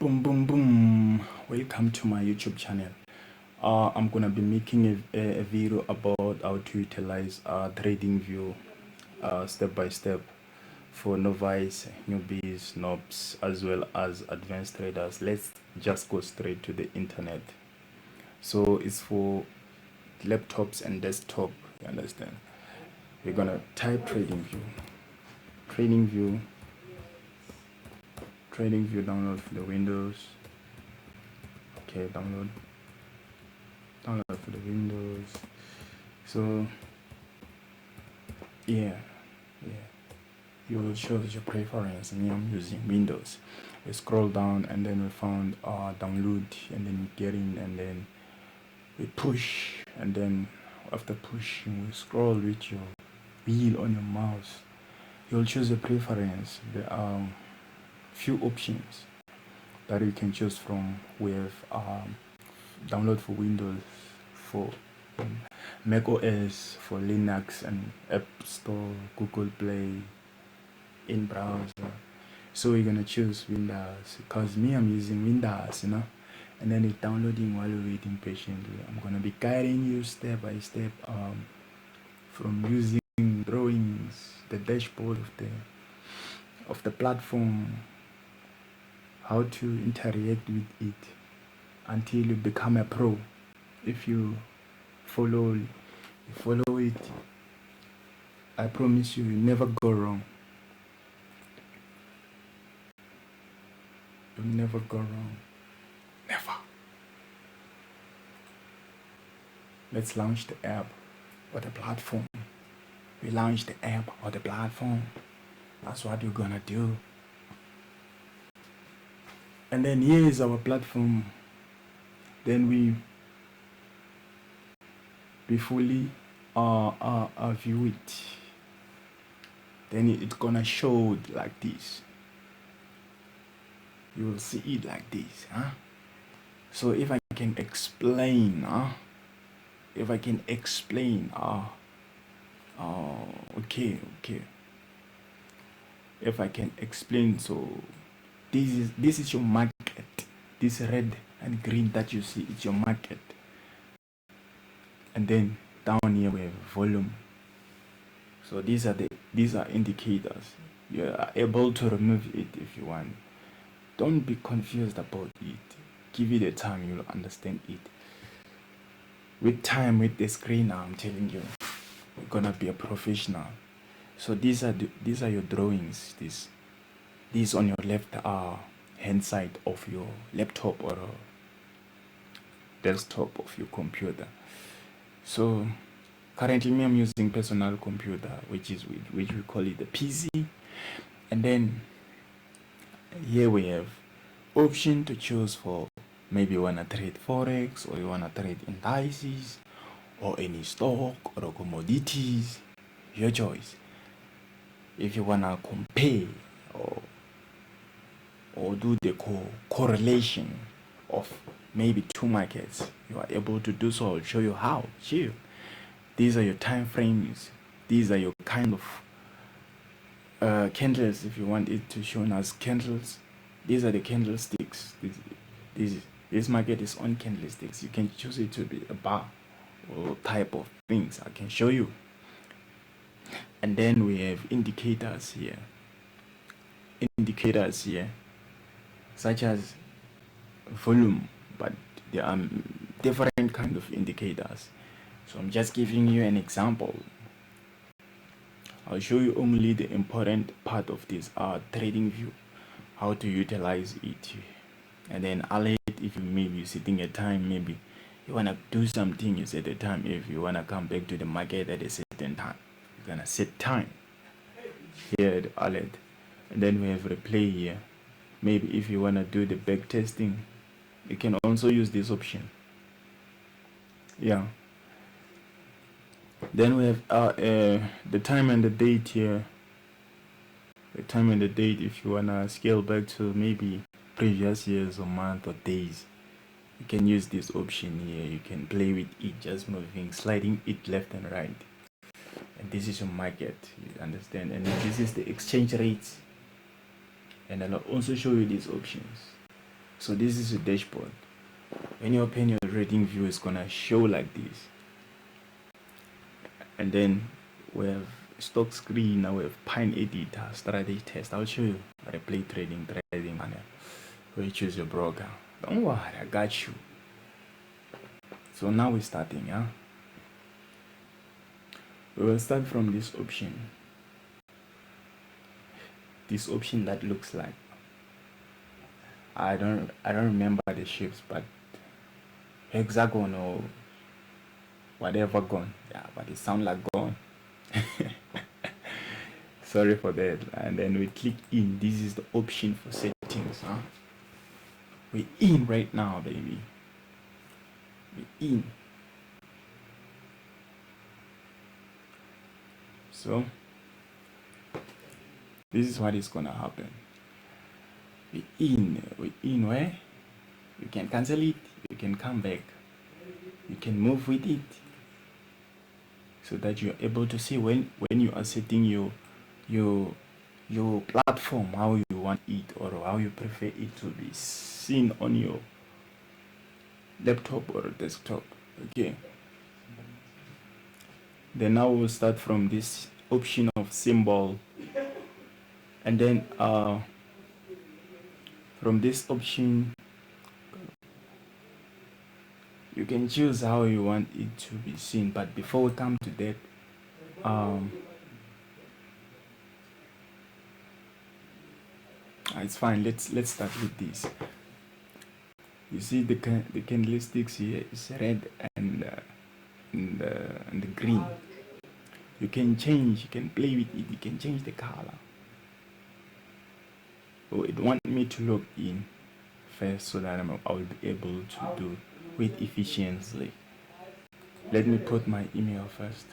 Boom, boom, boom. Welcome to my YouTube channel. I'm gonna be making a video about how to utilize Tradingview step by step for novice, newbies, knobs, as well as advanced traders. Let's just go straight to the internet. So it's for laptops and desktop. You understand? We're gonna type Tradingview, Tradingview download for the Windows. Okay, download for the Windows. So yeah, you will choose your preference. Me, I'm using Windows. We scroll down and then we found download, and then we get in, and then we push, and then after pushing we scroll with your wheel on your mouse. You'll choose a preference. There are few options that you can choose from. We have download for Windows, for Mac OS, for Linux and App Store, Google Play, in browser. So we're gonna choose Windows because me, I'm using Windows, and then it's downloading while we're waiting patiently. I'm gonna be guiding you step by step from using drawings, the dashboard of the platform, how to interact with it until you become a pro. If you follow it, I promise you, never go wrong. You'll never go wrong. Never. Let's launch the app or the platform. We launch the app or the platform. That's what we're gonna do. And then here is our platform. Then we fully view it. Then it's gonna show it like this. You will see it like this, So if I can explain, okay. If I can explain, so this is your market. This red and green that you see, it's your market. And then down here we have volume. So these are indicators. You are able to remove it if you want. Don't be confused about it. Give it a time, you'll understand it. With time, with the screen, I'm telling you, you're gonna be a professional. So these are your drawings. These on your left hand side of your laptop or desktop of your computer. So currently me, I'm using personal computer, which we call it the PC. And then here we have option to choose for. Maybe you wanna trade forex, or you wanna trade indices, or any stock or commodities. Your choice. If you wanna compare or do the correlation of maybe two markets, you are able to do so. I'll show you how. These are your time frames. These are your kind of candles, if you want it to show as candles. These are the candlesticks. This market is on candlesticks. You can choose it to be a bar or type of things. I can show you. And then we have indicators here, such as volume, but there are different kind of indicators. So I'm just giving you an example. I'll show you only the important part of this Tradingview, how to utilize it. And then I'll hit, if you maybe sitting at time, maybe you wanna do something, you set a time. If you wanna come back to the market at a certain time, you're gonna set time here at alert. And then we have replay here. Maybe if you wanna do the back testing, you can also use this option. Then we have the time and the date here. The time and the date, if you wanna scale back to maybe previous years or month or days, you can use this option here. You can play with it, just moving, sliding it left and right. And this is your market, you understand? And this is the exchange rates. And I'll also show you these options. So this is a dashboard. When you open your Tradingview, it's gonna show like this. And then we have stock screen. Now we have Pine editor, strategy test. I'll show you replay trading panel, where you choose your broker. Don't worry, I got you. So now we're starting. We will start from this option. This option that looks like, I don't remember the shapes, but hexagon or whatever gun. Yeah, but it sounds like gun. Sorry for that. And then we click in. This is the option for settings. We're in right now, baby. We're in. So this is what is gonna happen. We're in where you can cancel it, you can come back, you can move with it, so that you're able to see when you are setting your platform, how you want it or how you prefer it to be seen on your laptop or desktop. Okay, then now we'll start from this option of symbol, and then from this option you can choose how you want it to be seen. But before we come to that, it's fine. Let's start with this. You see the candlesticks here is red and the green. You can change, you can play with it, you can change the color. So it wants me to log in first so that I will be able to do with efficiency. Let me put my email first.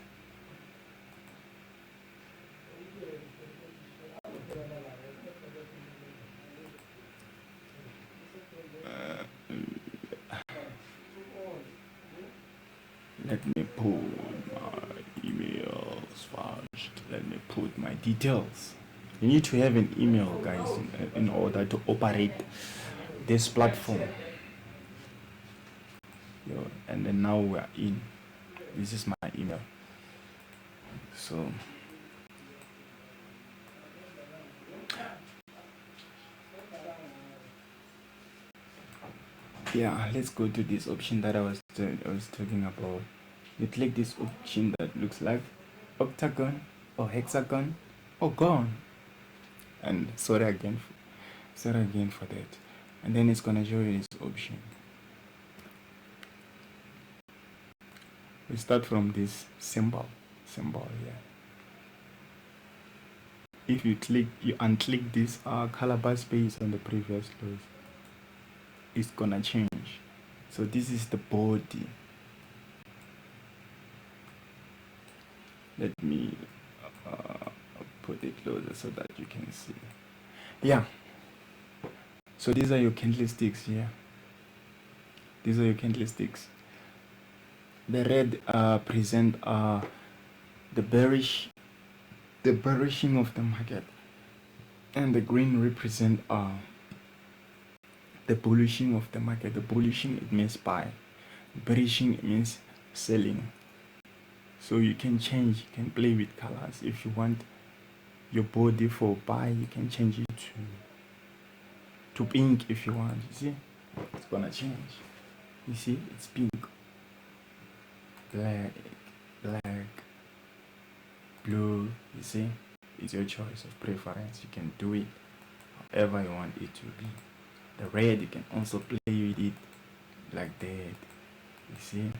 Let me put my emails first. Let me put my details. You need to have an email, guys, in order to operate this platform. And then now we are in. This is my email. So yeah, let's go to this option that I was talking about. You click this option that looks like octagon or hexagon or gon, and sorry again for that. And then it's gonna show you this option. We start from this symbol here. If you unclick this color bar space on the previous close, it's gonna change. So this is the body. Let me put it closer so that you can see. Yeah, so these are your candlesticks here. These are your candlesticks. The red present the bearishing of the market, and the green represent the bullishing of the market. The bullishing, it means buy, bearishing, it means selling. So you can change, you can play with colors. If you want your body for buy, you can change it to pink if you want. You see, it's gonna change. You see, it's pink, black, blue. You see, it's your choice of preference. You can do it however you want it to be. The red, you can also play with it like that. You see,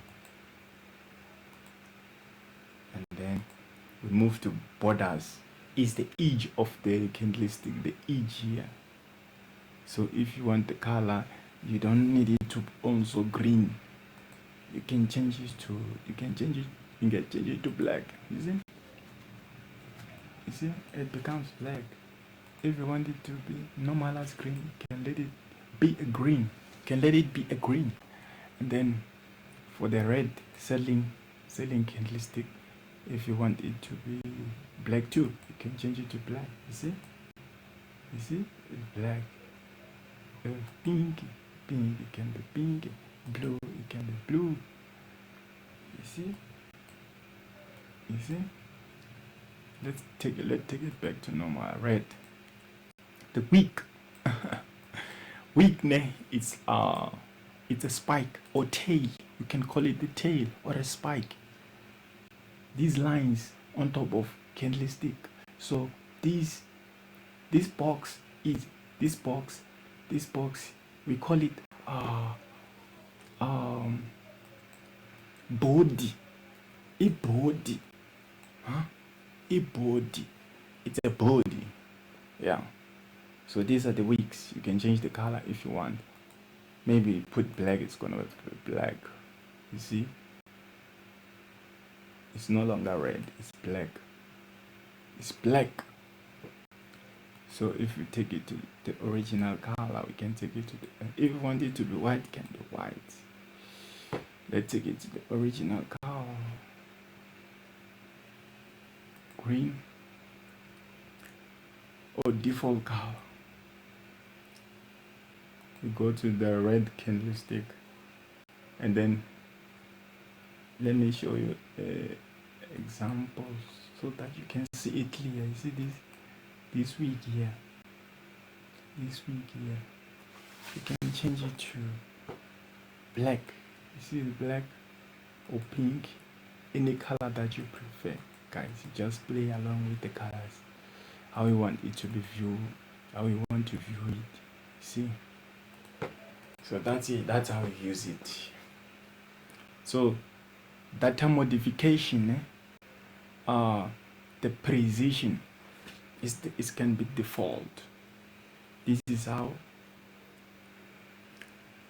and then we move to borders. Is the edge of the candlestick, the edge here. So if you want the color, you don't need it to also green. You can change it to black. You see, it becomes black. If you want it to be normal as green, you can let it be a green. And then for the red selling candlestick, if you want it to be black too, you can change it to black. You see, it's black. pink, it can be pink, blue, it can be blue. You see? Let's take it back to normal. Red. The weak. Weakness, it's a spike or tail. You can call it the tail or a spike. These lines on top of candlestick. So this box, we call it body. A body. A body. It's a body. Yeah. So these are the wicks. You can change the color if you want. Maybe put black, it's gonna be black. You see? It's no longer red, it's black. It's black. So if we take it to the original color, we can take it to the, if we want it to be white, it can be white. Let's take it to the original color. Green or default color. We go to the red candlestick, and then let me show you examples so that you can see it clear. You see this week here, you can change it to black. You see the black or pink, any color that you prefer, guys. You just play along with the colors, how you want it to be viewed, how you want to view it. See, so that's it. That's how we use it. So data modification, the precision it can be default. This is how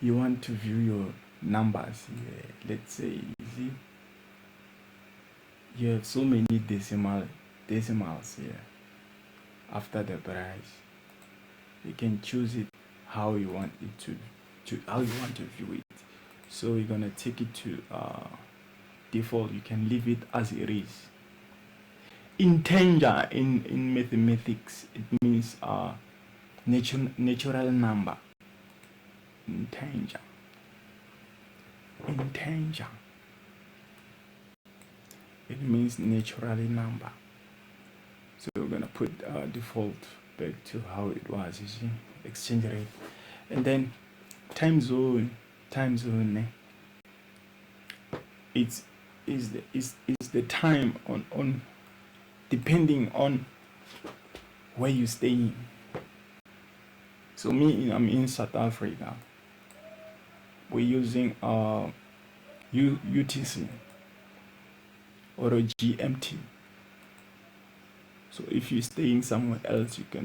you want to view your numbers here. Let's say you have so many decimals here after the price. You can choose it how you want it to how you want to view it. So we're gonna take it to default. You can leave it as it is. Integer in mathematics, it means natural number. Integer. It means naturally number. So we're gonna put default back to how it was. You see, exchange rate, and then time zone. It's the time on depending on where you stay in. So I'm in South Africa. We're using UTC or a GMT. So if you're staying somewhere else, you're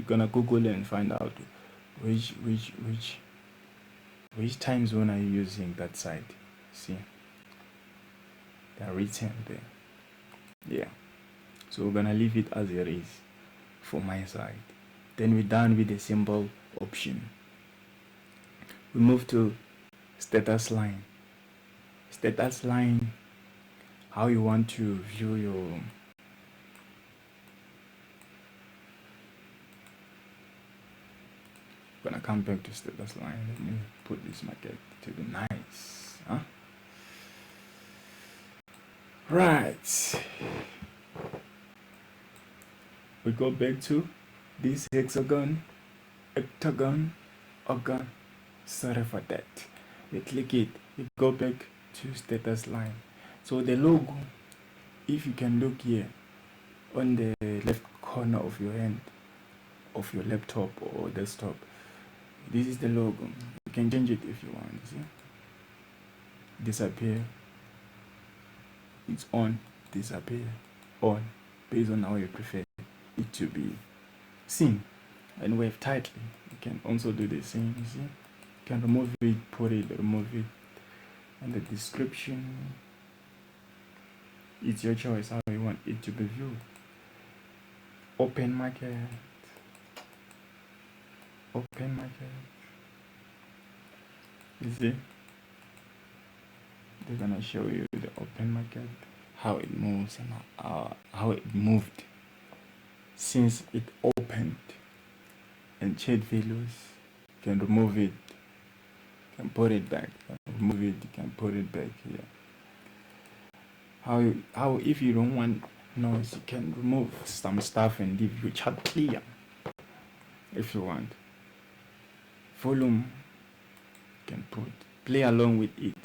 gonna Google and find out which time zone are you using that side. See, they're written there. Yeah. So we're gonna leave it as it is for my side. Then we're done with the symbol option. We move to status line. Status line, how you want to view your gonna come back to status line. Let me put this market to be nice. Right. We go back to this hexagon, octagon, organ. Sorry for that. We click it. We go back to status line. So the logo, if you can look here on the left corner of your hand of your laptop or desktop, this is the logo. You can change it if you want. See, disappear. It's on, disappear, on, based on how you prefer it to be seen. And wave tightly. You can also do the same. You see, you can remove it, remove it, and the description. It's your choice how you want it to be viewed. Open market. You see, they're gonna show you the open market, how it moves and how it moved since it opened, and trade values. You can remove it, you can put it back, you can remove it, you can put it back here. How if you don't want noise, you can remove some stuff and leave your chat clear if you want. Volume, you can put, play along with it.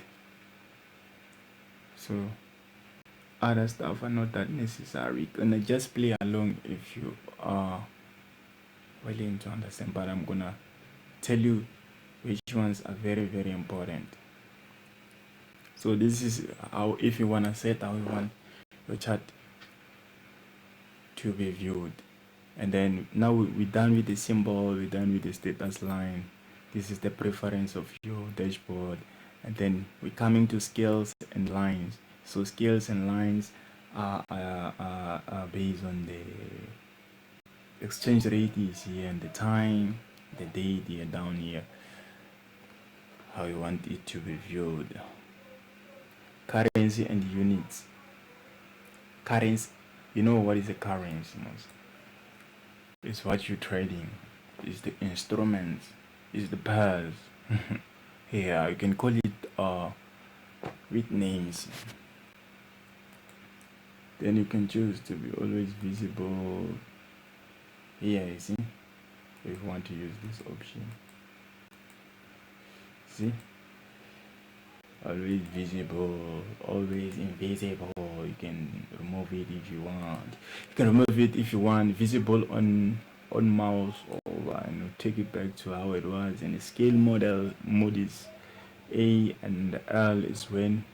So other stuff are not that necessary. Gonna just play along if you are willing to understand, but I'm gonna tell you which ones are very, very important. So this is how, if you wanna set how you want your chart to be viewed. And then now we're done with the symbol, we're done with the status line. This is the preference of your dashboard. And then we're coming to scales and lines. So scales and lines are based on the exchange rate is here, and the time, the date here down here, how you want it to be viewed. Currency and units. Currency, you know what is a currency? It's what you're trading. It's the instruments. It's the pairs. Here you can call it with names. Then you can choose to be always visible. Here, you see, if you want to use this option, see, always visible, always invisible. You can remove it if you want. You can remove it if you want. Visible on mouse, or take it back to how it was. And the scale mode is A, and L is when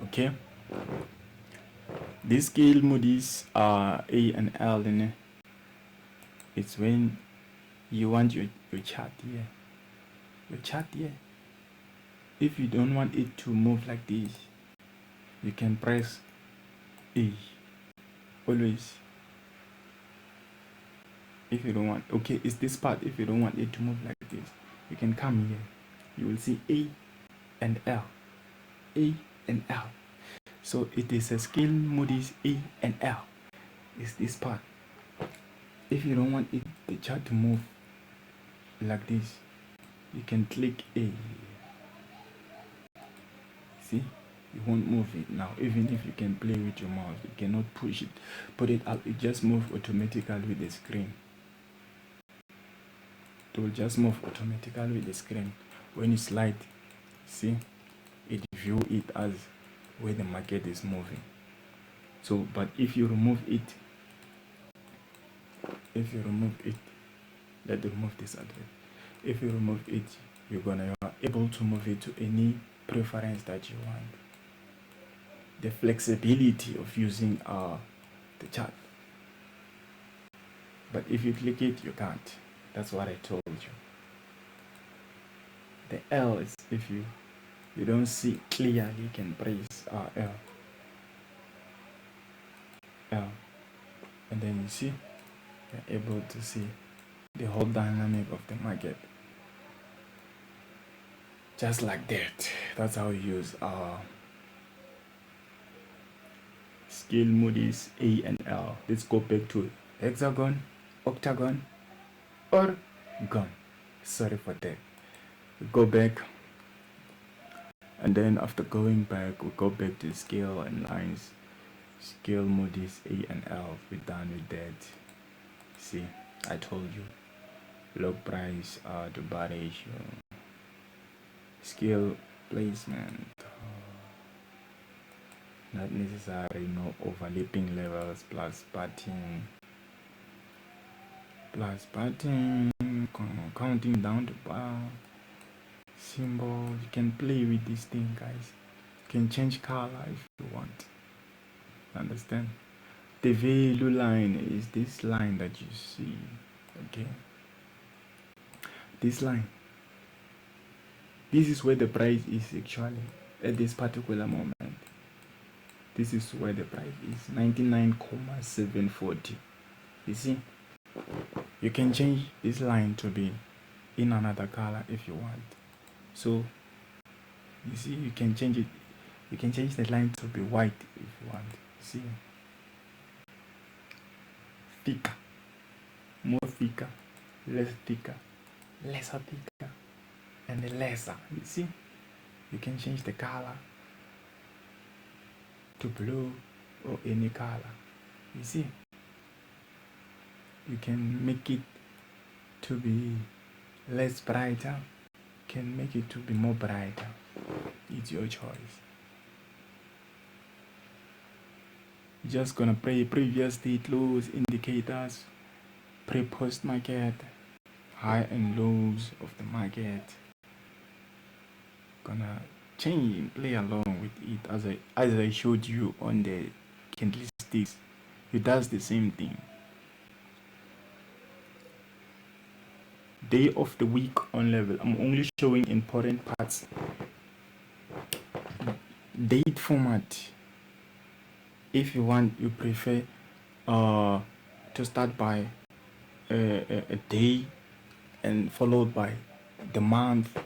okay, this scale mode is A and L, and it's when you want your chart here. Your chart here, if you don't want it to move like this, you can press A. Always, if you don't want, okay, it's this part. If you don't want it to move like this, you can come here. You will see A and L, A and L. So it is a scale mode is A and L. It's this part. If you don't want the chart to move like this, you can click A. See, you won't move it now. Even if you can play with your mouse, you cannot push it, put it up. It just moves automatically with the screen. It will just move automatically with the screen. When you slide, see, it view it as where the market is moving. So, but if you remove it, let me remove this address. If you remove it, you are able to move it to any preference that you want. The flexibility of using the chart. But if you click it, you can't. That's what I told you. The L is if you don't see clearly, you can press L. And then you see, you're able to see the whole dynamic of the market. Just like that. That's how you use scale mode is A and L. Let's go back to hexagon, octagon, or gun. Sorry for that. We go back, and then after going back, we go back to scale and lines. Scale mode is A and L. We're done with that. See, I told you. Log price, the bar ratio, scale placement, not necessary, no overlapping levels, plus button, counting down the bar, symbol. You can play with this thing, guys. You can change color if you want. Understand? The value line is this line that you see. Okay, this line, this is where the price is actually at this particular moment. This is where the price is, 99,740. You see, you can change this line to be in another color if you want. So you see, you can change it. You can change the line to be white if you want. See, thicker. more thicker, less thicker, lesser thicker, and the lesser. You see, you can change the color to blue or any color. You see, you can make it to be less brighter, can make it to be more brighter. It's your choice. You're just gonna play previous date lows, indicators, pre-post market, high and lows of the market. Gonna change, play along with it as I showed you on the candlesticks. It does the same thing. Day of the week on level. I'm only showing important parts. Date format. If you want, you prefer to start by a day and followed by the month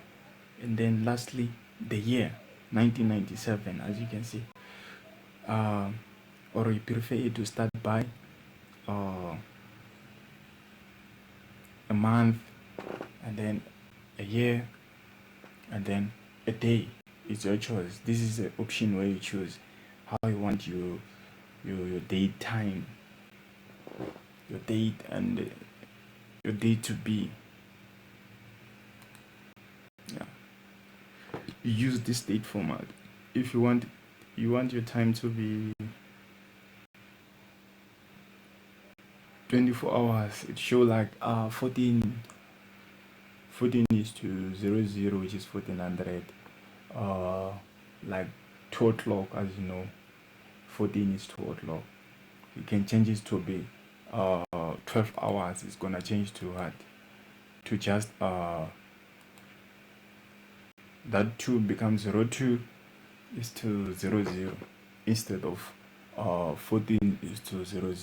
and then lastly the year 1997, as you can see, or you prefer it to start by a month and then a year and then a day. It's your choice. This is the option where you choose how you want your date time, your date and your date to be. Yeah, you use this date format. If you want your time to be 24 hours, it show like 14 is to 00, which is 1400. Like 2 o'clock, as you know, 14 is 2 o'clock. You can change it to be 12 hours. It's gonna change to what? To just that 2 becomes 02 is to 00 instead of 14 is to 00.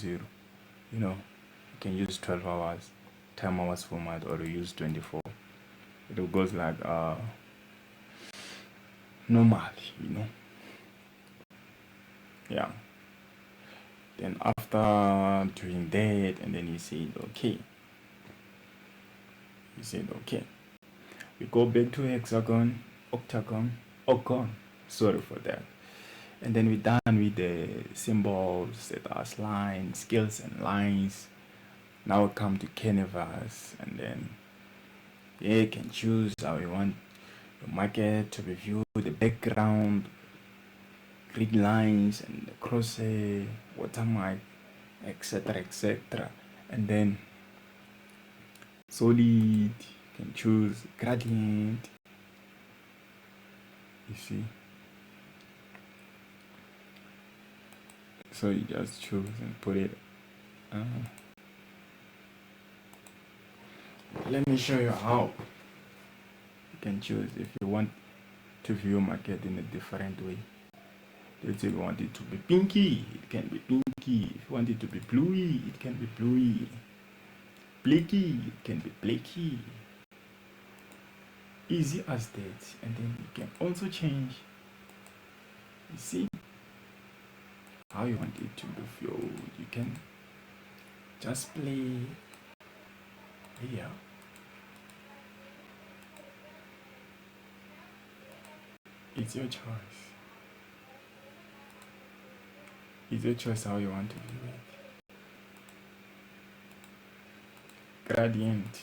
You know, you can use 12 hours time hours format or use 24. It goes like normal, you know. Yeah, then after doing that, and then you said okay, we go back to hexagon, octagon, sorry for that, and then we're done with the symbols that are lines, scales and lines. Now we come to canvas, and then you can choose how you want your market to be viewed, the background, grid lines and the crosshair, watermark, etc. And then solid, you can choose gradient. You see, so you just choose and put it. Let me show you how you can choose if you want to view market in a different way. Let's say you want it to be pinky, it can be pinky. If you want it to be bluey, it can be bluey. Blacky, it can be blacky. Easy as that. And then you can also change, you see, how you want it to be viewed. You can just play here. It's your choice. It's your choice how you want to view it. Gradient.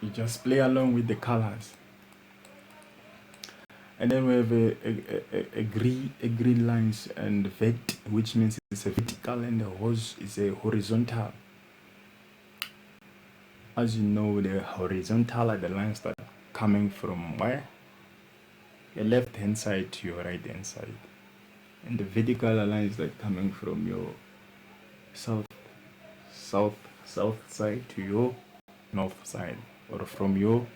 You just play along with the colors. And then we have a green lines and vert, which means it's a vertical, and the hose is a horizontal. As you know, the horizontal are the lines that are coming from where? Your left hand side to your right hand side. And the vertical lines that are coming from your south side to your north side, or from your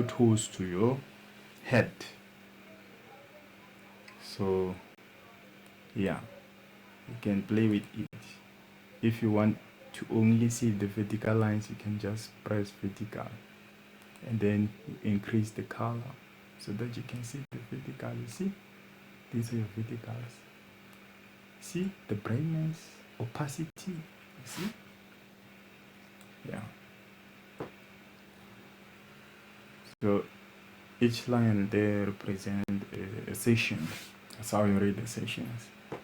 toes to your head. So yeah, you can play with it. If you want To only see the vertical lines, you can just press vertical and then you increase the color so that you can see the vertical. You see, these are your verticals. See the brightness, opacity. You see, yeah. So each line there represents a session. That's how you read the sessions. You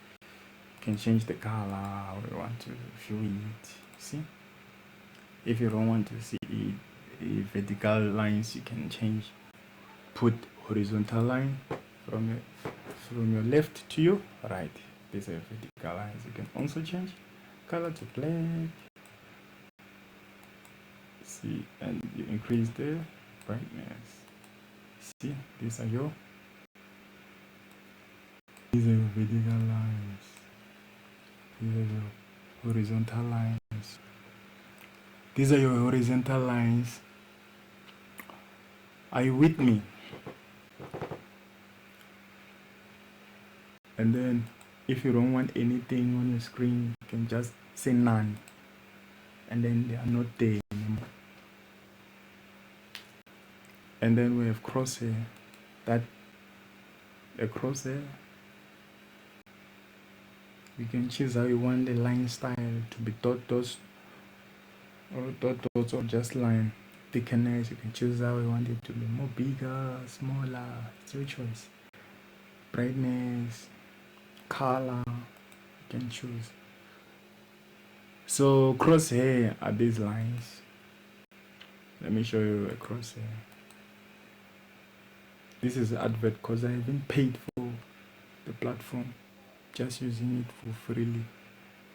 can change the color how you want to view it. See, if you don't want to see vertical lines, you can change. Put horizontal line from your left to your right. These are vertical lines. You can also change color to black. See, and you increase the brightness. See, these are your vertical lines. These are your horizontal lines. These are your horizontal lines. Are you with me? And then if you don't want anything on your screen, you can just say none. And then they are not there anymore. And then we have crosshair. That the crosshair, you can choose how you want the line style to be dots or just line. Thickness, you can choose how you want it to be more bigger, smaller. It's your choice. Brightness, color, you can choose. So crosshair are these lines. Let me show you a crosshair. This is advert because I haven't paid for the platform, just using it for freely.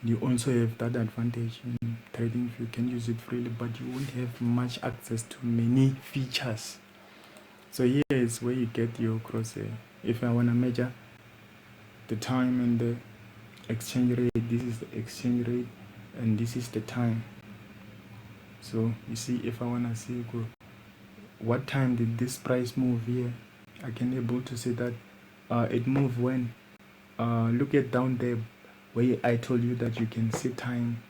You also have that advantage in Tradingview. You can use it freely, but you won't have much access to many features. So here is where you get your crosshair. If I want to measure the time and the exchange rate, this is the exchange rate and this is the time. So you see, if I want to see what time did this price move here, I can able to see that it moved when. Look at down there where I told you that you can see time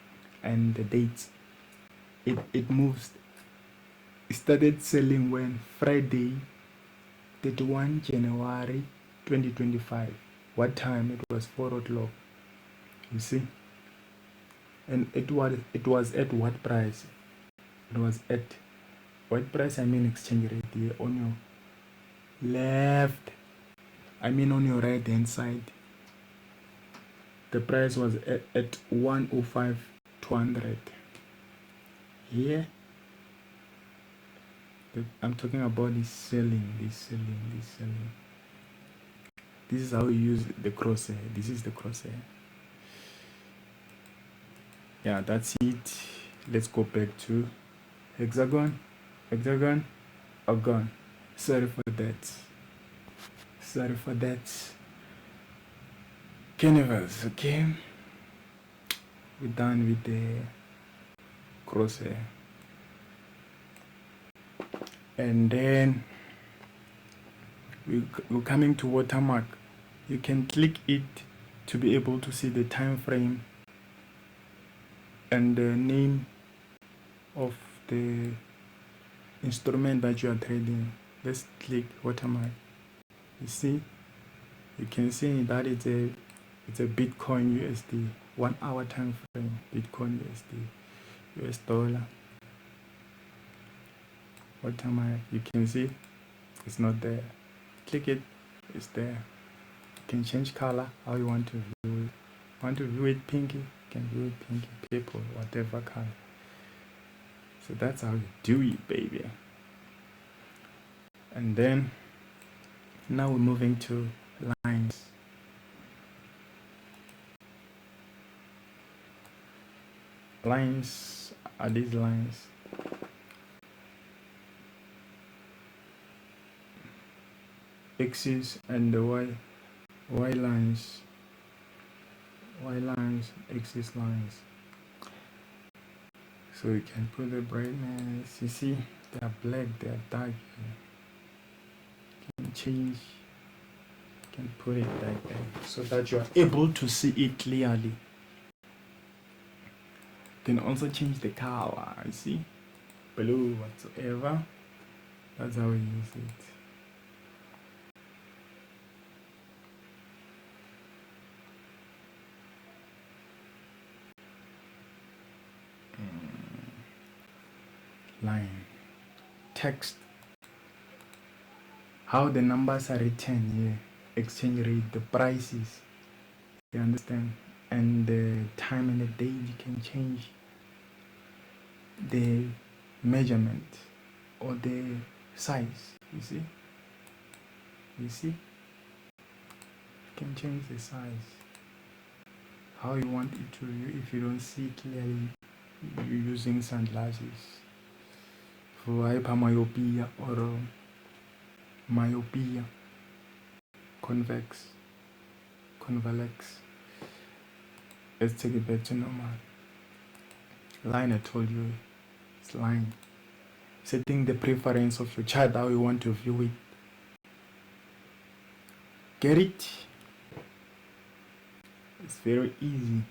and the dates. It moves. It started selling when? Friday 31 January 2025. What time? It was 4 o'clock. You see, and it was at what price? It was at what price? I mean exchange rate here on your left. I mean on your right hand side. The price was at 105,200. Here, I'm talking about this selling. This is how you use the crosshair. This is the crosshair. Yeah, that's it. Let's go back to hexagon, argon. Sorry for that. Canvas, okay? We're done with the crosshair. And then we're coming to watermark. You can click it to be able to see the time frame and the name of the instrument that you are trading. Let's click watermark. You see, you can see that it's a Bitcoin USD 1 hour time frame. Bitcoin USD US dollar. Watermark. You can see it's not there. Click it, it's there. You can change color how you want to view it. Want to view it pinky? You can view it pinky, purple, whatever color. So that's how you do it, baby. And then now we're moving to lines. Lines are these lines. X's and the Y lines. Y lines, X's lines. So you can put the brightness. You see, they are black, they are dark. You can change. You can put it like that so that you are able to see it clearly. can also change the color. You see, blue whatsoever. That's how we use it. Line, text, how the numbers are written here, exchange rate, the prices, you understand, and the time and the date. You can change the measurement or the size. You see, you can change the size how you want it to. If you don't see clearly, you're using sunglasses for hypermyopia or myopia, convex, convex. Let's take it back to normal. Line, I told you, it's line. Setting the preference of your chart, how you want to view it. Get it? It's very easy,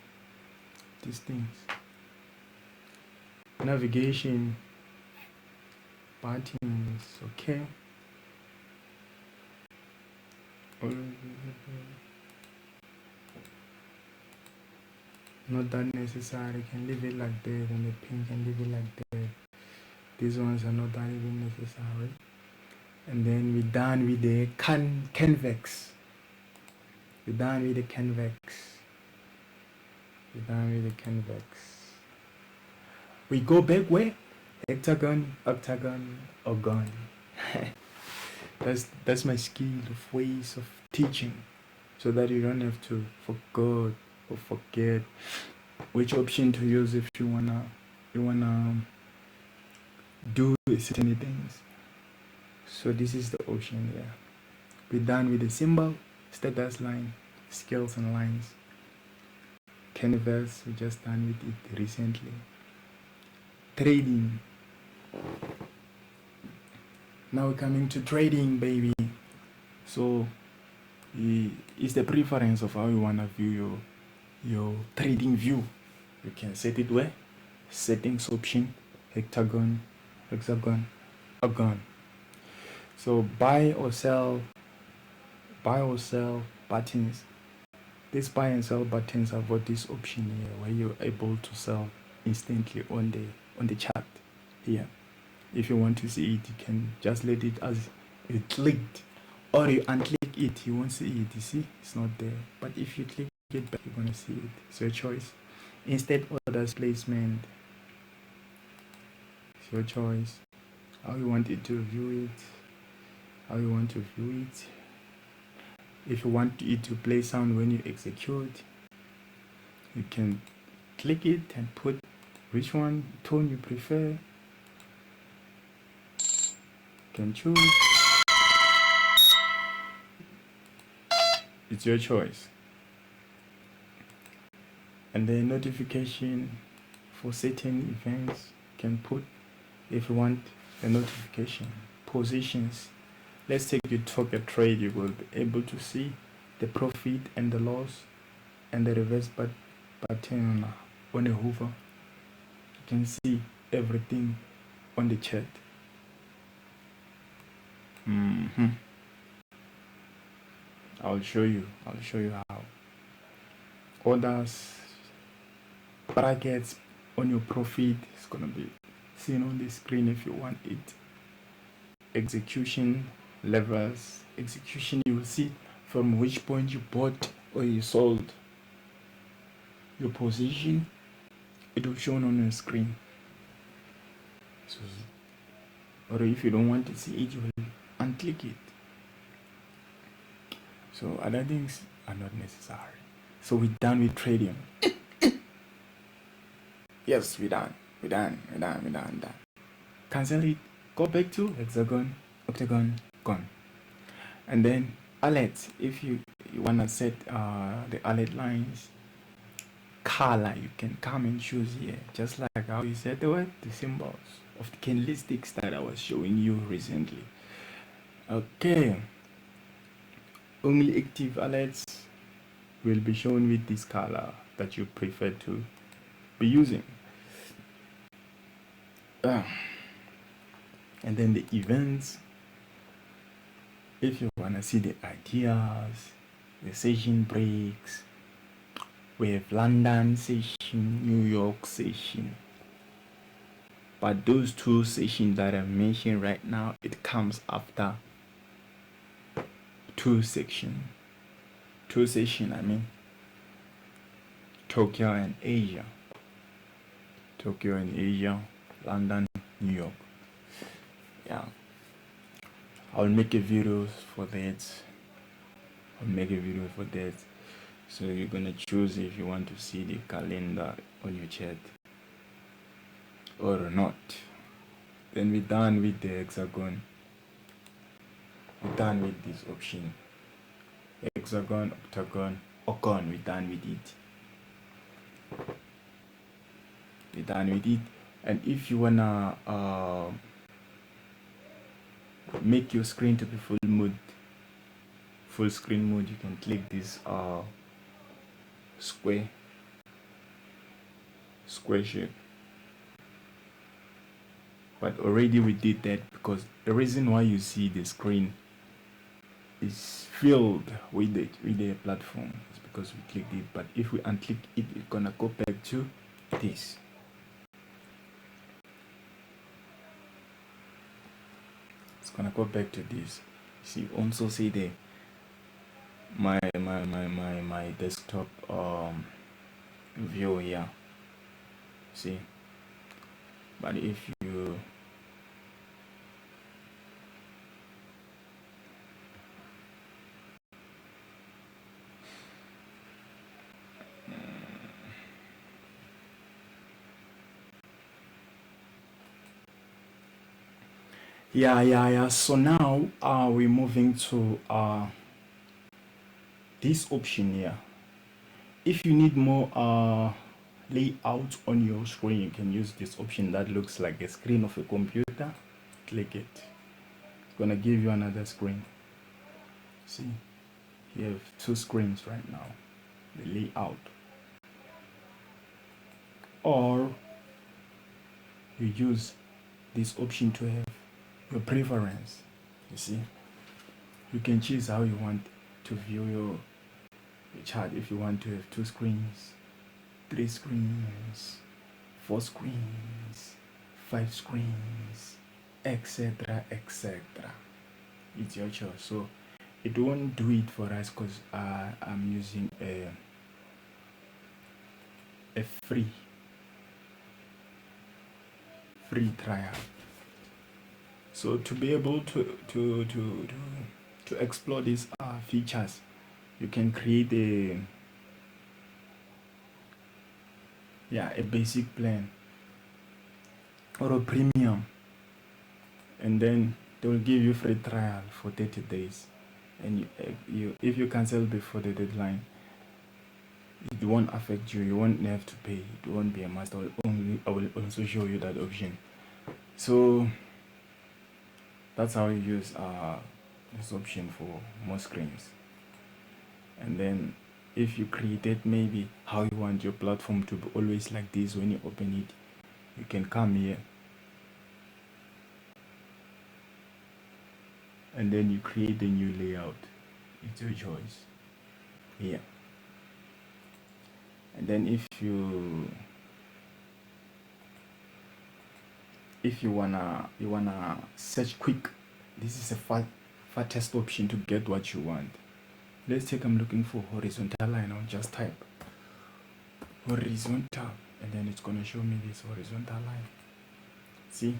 these things. Navigation buttons, okay. Not that necessary. Can leave it like that, and the pin can leave it like that. These ones are not that even necessary. And then we're done with the convex. We're done with the convex. We're done with the convex. We go back where? Hectagon, octagon, ogon. That's my skill of ways of teaching, so that you don't have to forget which option to use if you wanna do certain things. So this is the option here. We're done with the symbol, status line, scales and lines. Canvas, we just done with it recently. Trading. Now we're coming to trading, baby. So it's the preference of how you wanna view your trading view. You can set it where? Settings option, hexagon, ogon. So buy or sell buttons. These buy and sell buttons have got this option here where you're able to sell instantly on the chart here. If you want to see it, you can just let it as it clicked, or you unclick it, you won't see it. You see, it's not there. But if you click it back, you're gonna see it. It's your choice. Instead orders placement, it's your choice. How you want it to view it. If you want it to play sound when you execute, you can click it and put which tone you prefer. You can choose. It's your choice. And the notification for certain events, you can put if you want the notification. Positions. Let's take you took a trade. You will be able to see the profit and the loss and the reverse button on a hoover. You can see everything on the chart. I'll show you how. Orders, brackets on your profit is gonna be seen on the screen if you want it. Execution levels. Execution, you will see from which point you bought or you sold. Your position, it will show on your screen. So, or if you don't want to see it, you will unclick it. So other things are not necessary. So we're done with trading. Yes, we're done. Cancel it. Go back to hexagon, octagon, gone. And then alerts. If you wanna set the alert lines, color, you can come and choose here, just like how you set the symbols of the candlesticks that I was showing you recently. Okay. Only active alerts will be shown with this color that you prefer to be using. And then the events, if you want to see the ideas, the session breaks, we have London session, New York session. But those two sessions that I mentioned right now, it comes after two sessions, I mean Tokyo and Asia, London, New York. Yeah, I'll make a video for that. So you're gonna choose if you want to see the calendar on your chat or not. Then we're done with the hexagon. We're done with this option. Hexagon, octagon, we're done with it. And if you wanna make your screen to be full screen mode, you can click this square shape. But already we did that, because the reason why you see the screen is filled with the platform is because we clicked it. But if we unclick it, it's gonna go back to this. It's gonna go back to this. See, also see the my desktop view here. See, but if you so now we're moving to this option here. If you need more layout on your screen, you can use this option that looks like a screen of a computer. Click it. It's gonna give you another screen. See, you have two screens right now, the layout. Or you use this option to have your preference. You see, you can choose how you want to view your chart. If you want to have 2 screens, 3 screens, 4 screens, 5 screens, etc. It's your choice. So it won't do it for us because I'm using a free trial. So to be able to explore these features, you can create a basic plan or a premium, and then they will give you free trial for 30 days. And you if you cancel before the deadline, it won't affect you. You won't have to pay. It won't be a must. I will also show you that option. So that's how you use this option for more screens. And then if you created maybe how you want your platform to be always like this when you open it, you can come here and then you create a new layout. It's your choice here. And then if you wanna search quick, this is a fastest option to get what you want. Let's take, I'm looking for horizontal line. I'll just type horizontal and then it's gonna show me this horizontal line. See,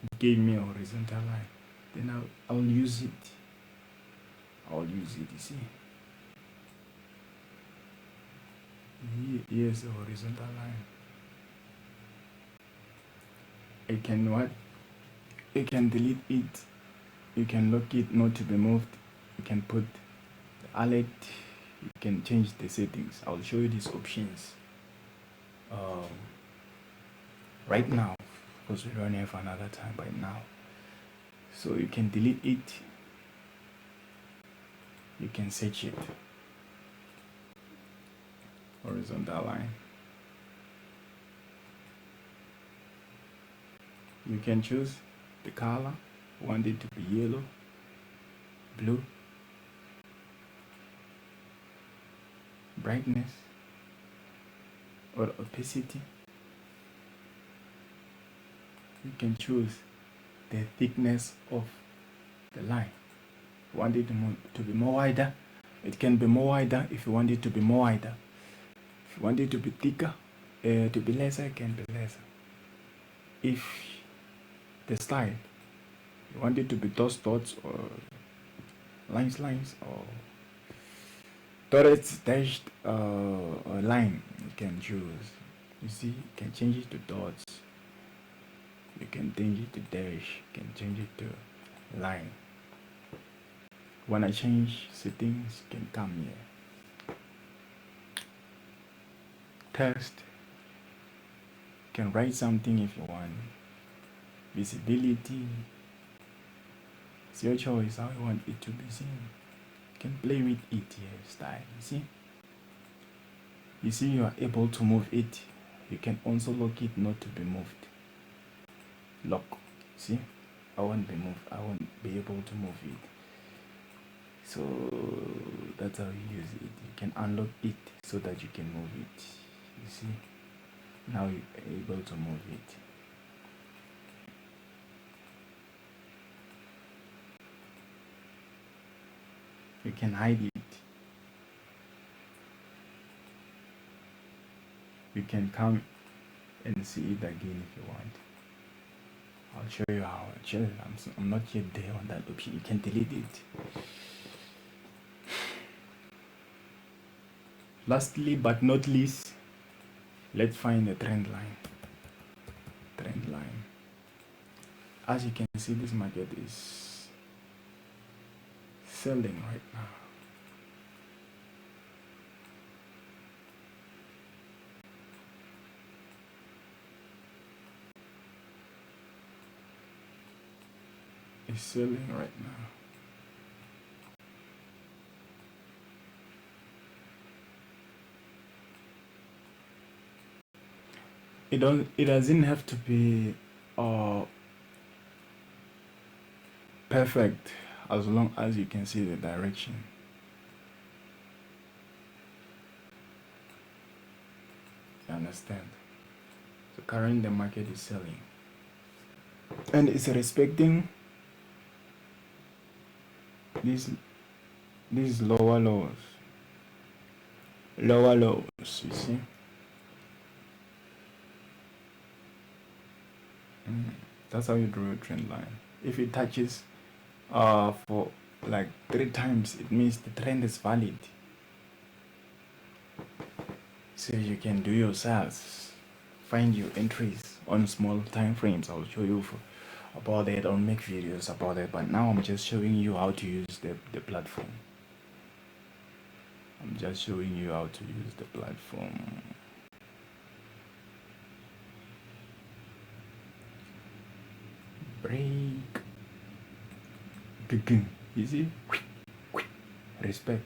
it gave me a horizontal line. Then I'll use it. You see, here's the horizontal line. You can delete it, you can lock it not to be moved, you can put the alert, you can change the settings. I'll show you these options right now because we don't have another time right now. So you can delete it, you can search it, horizontal line. You can choose the color. Want it to be yellow, blue, brightness, or opacity. You can choose the thickness of the line. Want it to be more wider, it can be more wider. If you want it to be more wider, if you want it to be thicker, to be lesser, it can be lesser. If the style, you want it to be dots or lines or dots dashed line, you can choose. You see, you can change it to dots, you can change it to dash, you can change it to line. When I change settings, you can come here. Text, you can write something if you want. Visibility, it's your choice how you want it to be seen. You can play with it here, style, you see you are able to move it. You can also lock it not to be moved. Lock, see, I won't be moved, I won't be able to move it. So that's how you use it. You can unlock it so that you can move it. You see, now you're able to move it. You can hide it. You can come and see it again if you want. I'll show you how. Actually, I'm not yet there on that option. You can delete it. Lastly but not least, let's find the trend line. Trend line. As you can see, this market is selling right now. It's selling right now. It doesn't have to be perfect as long as you can see the direction. You understand? So currently the market is selling and it's respecting these lower lows, you see. That's how you draw a trend line. If it touches for like 3 times, it means the trend is valid. So you can do yourselves, find your entries on small time frames. I'll show you about that. I'll make videos about it, but now I'm just showing you how to use the platform. I'm just showing you how to use the platform. Break. You see? Respect.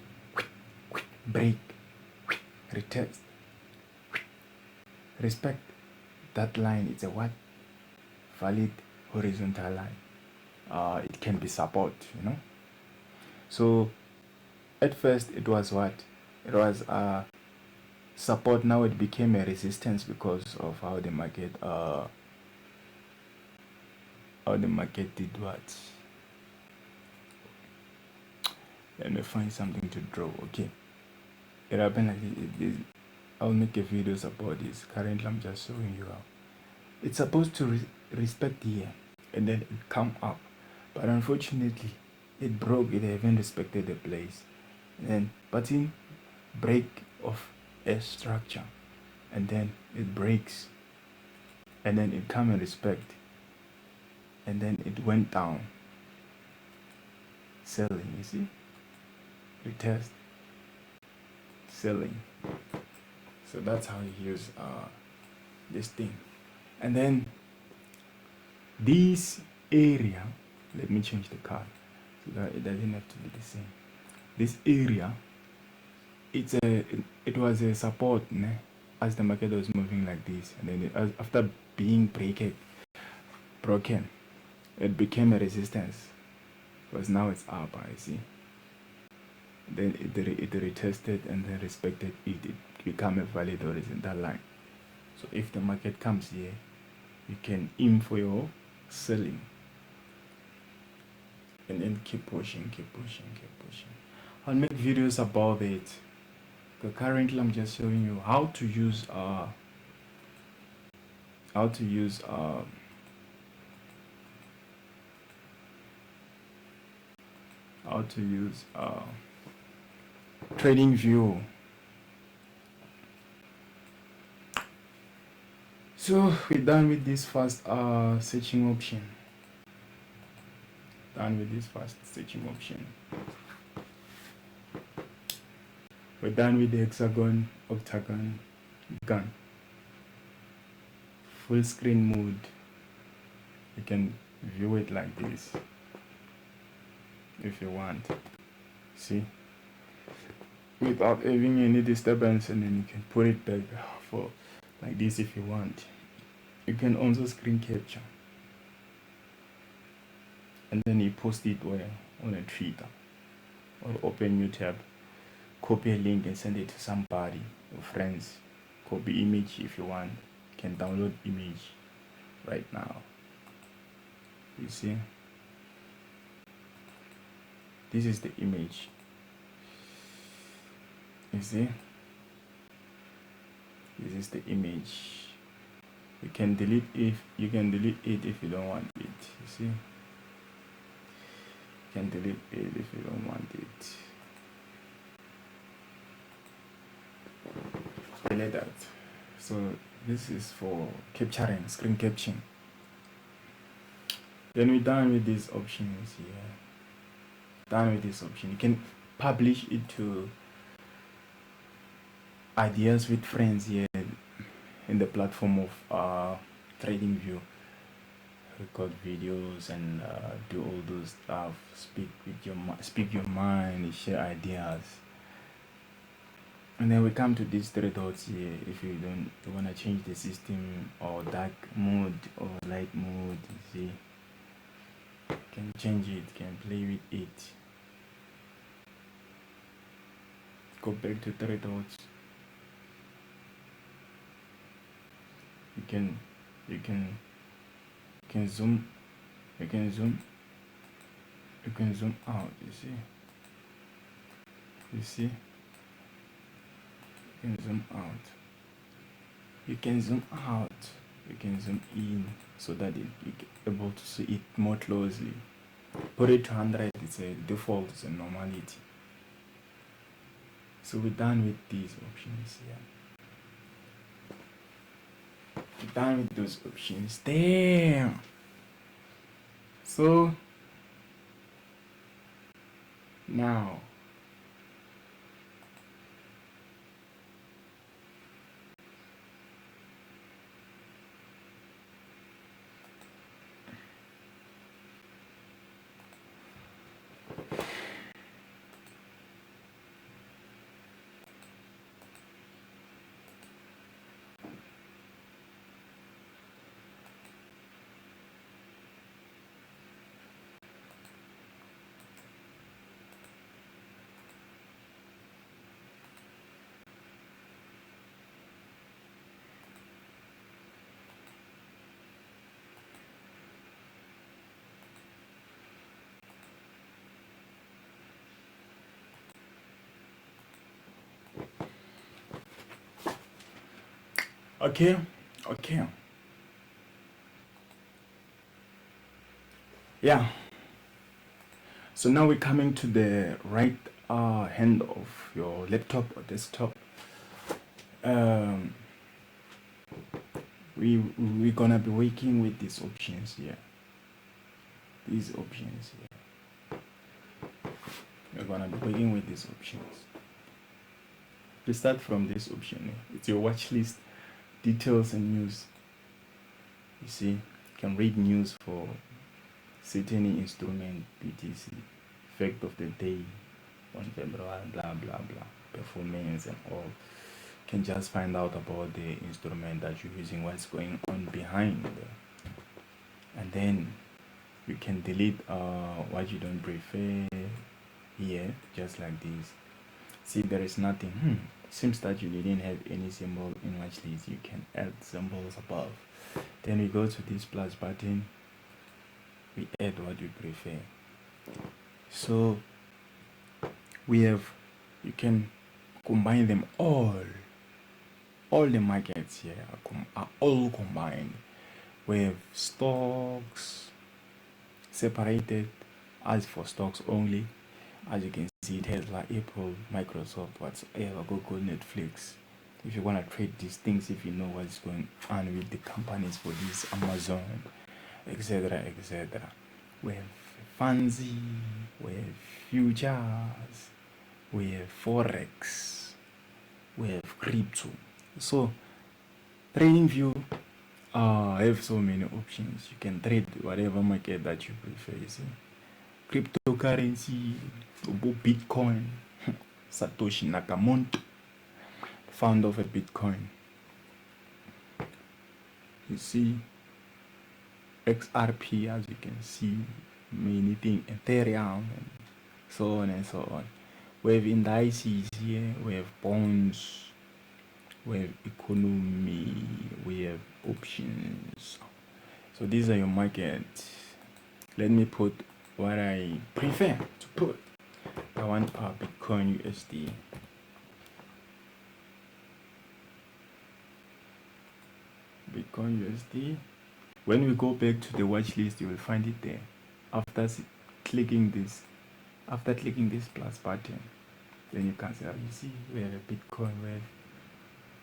Break. Retest. Respect. That line is a what? Valid horizontal line. It can be support, you know. So at first it was what? It was support. Now it became a resistance because of how the market did what? Let me find something to draw. Okay, it happened like this. I'll make a videos about this. Currently I'm just showing you how it's supposed to respect here and then it come up, but unfortunately it broke. It haven't respected the place, and but in break of a structure, and then it breaks, and then it come and respect, and then it went down, selling. You see, retest, selling. So that's how you use this thing. And then this area, let me change the card so that it doesn't have to be the same. This area, it was a support, as the market was moving like this, and then after being breaked, broken. It became a resistance because now it's up. I see. Then it retested and then respected it. It become a valid horizontal line. So if the market comes here, you can aim for your selling and then keep pushing. I'll make videos about it. But currently I'm just showing you how to use Tradingview. So we're done with this first searching option. We're done with the hexagon, octagon, gun. Full screen mode. You can view it like this if you want. See? Without having any disturbance, and then you can put it back for like this if you want. You can also screen capture and then you post it on a Twitter or open new tab, copy a link and send it to somebody, your friends. Copy image if you want. You can download image right now. You see, this is the image. You see, this is the image. You can delete it if you don't want it. You see, you can delete it if you don't want it. Like that. So this is for capturing, screen capturing. Then we're done with these options here. Done with this option. You can publish it to ideas with friends here in the platform of Tradingview. Record videos and do all those stuff. Speak your mind, share ideas. And then we come to these three dots here. If you want to change the system or dark mode or light mode, you see, you can change it, you can play with it. Go back to three dots. You can zoom out. You see, you can zoom out, you can zoom out, you can zoom in, so that you're able to see it more closely. Put it to 100. It's a default, it's a normality. So we're done with these options here. We're done with those options there. So now okay. Yeah. So now we're coming to the right hand of your laptop or desktop. We're gonna be working with these options here. We're gonna be working with these options. We start from this option. It's your watch list, details and news. You see, you can read news for certain instrument, BTC, effect of the day on February, blah blah blah, performance and all. You can just find out about the instrument that you're using, what's going on behind, and and then you can delete what you don't prefer here, just like this. See, there is nothing. Seems that you didn't have any symbol in watch list. You can add symbols above. Then we go to this plus button, we add what we prefer. So we have, you can combine them all the markets here are all combined. We have stocks separated. As for stocks only, as you can see, it has like Apple, Microsoft, whatsoever, Google, Netflix. If you want to trade these things, if you know what's going on with the companies for this, Amazon, etc., etc. We have fancy, we have futures, we have forex, we have crypto. So Tradingview have so many options. You can trade whatever market that you prefer. You see, cryptocurrency, Bitcoin, Satoshi Nakamoto, founder of a Bitcoin. You see, XRP, as you can see, many things, Ethereum, and so on and so on. We have indices here, we have bonds, we have economy, we have options. So these are your markets. Let me put what I prefer to put. I want Bitcoin USD. Bitcoin USD. When we go back to the watch list, you will find it there. After clicking this plus button, then you can say, you see, we have a Bitcoin, we have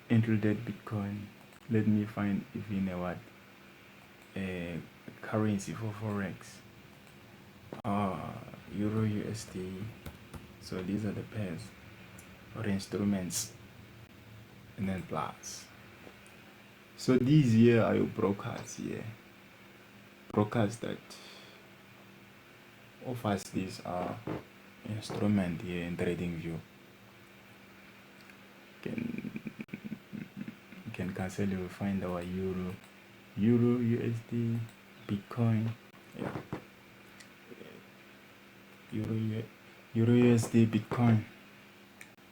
included Bitcoin. Let me find even a currency for forex. Euro USD. So these are the pairs or instruments, and then plus. So these here are your brokers here. Brokers that offers this instrument here in Tradingview. You can cancel, you will find our Euro USD, Bitcoin, yeah. Euro USD, Bitcoin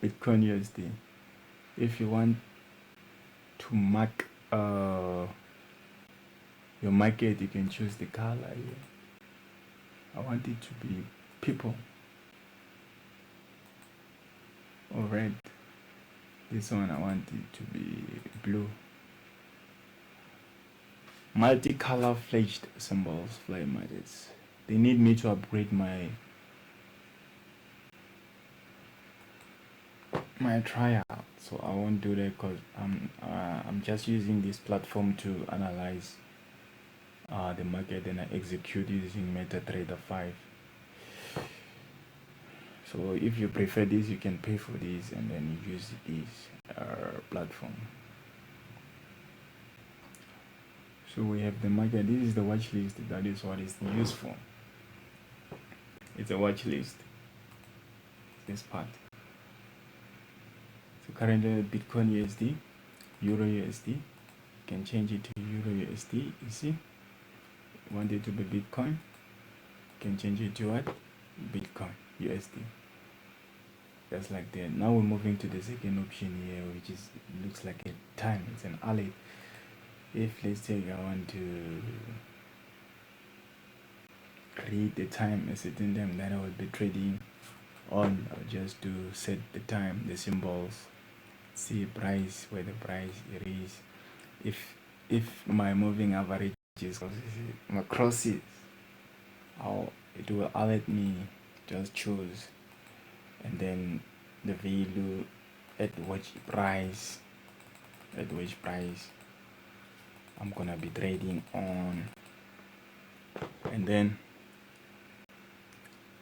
USD. If you want to mark your market, you can choose the color here. I want it to be purple or red. This one I want it to be blue. Multicolor fledged symbols, fly markets. They need me to upgrade my tryout, so I won't do that because I'm just using this platform to analyze the market, and I execute using MetaTrader 5. So if you prefer this, you can pay for this and then you use this platform. So we have the market. This is the watch list. That is what it's used for. It's a watch list. This part. So currently Bitcoin USD, Euro USD. You can change it to Euro USD. You see, you want it to be Bitcoin. You can change it to what? Bitcoin USD. Just like that. Now we're moving to the second option here, which is looks like a time. It's an alert. If let's say I want to create the time, a certain time that I will be trading on, I'll just to set the time, the symbols, see price, where the price it is. If my moving average is crosses, it will alert me. Just choose, and then the value at which price I'm gonna be trading on, and then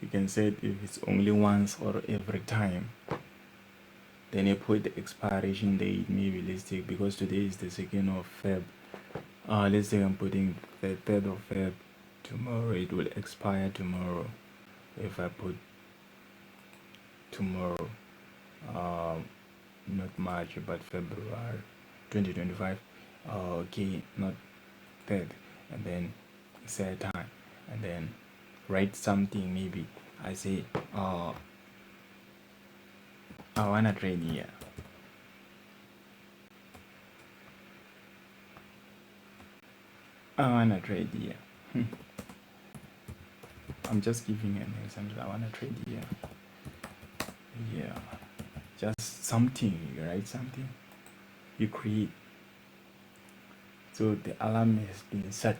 you can set if it's only once or every time. Then you put the expiration date. Maybe let's take, because today is the 2nd of Feb. Let's say I'm putting the 3rd of Feb. Tomorrow it will expire tomorrow. If I put tomorrow, not March but February 2025. Okay, not 3rd, and then set time, and then write something. Maybe I say, I wanna trade here. I wanna trade here. I'm just giving an example. I wanna trade here. Yeah, just something. You write something, you create. So the alarm has been set.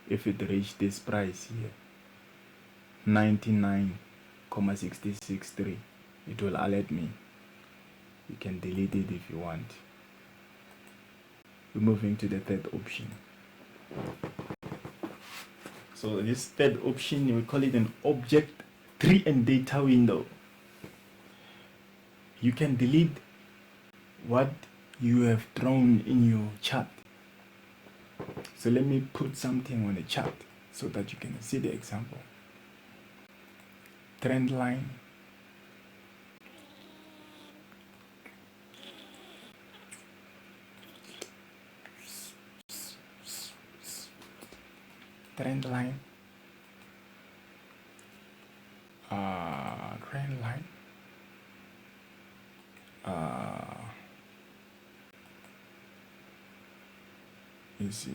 If it reach this price here, 99,663, it will alert me. You can delete it if you want. We're moving to the third option. So this third option, we call it an object tree and data window. You can delete what you have drawn in your chart. So let me put something on the chart so that you can see the example. Trend line. Trend line. Trend line. You see,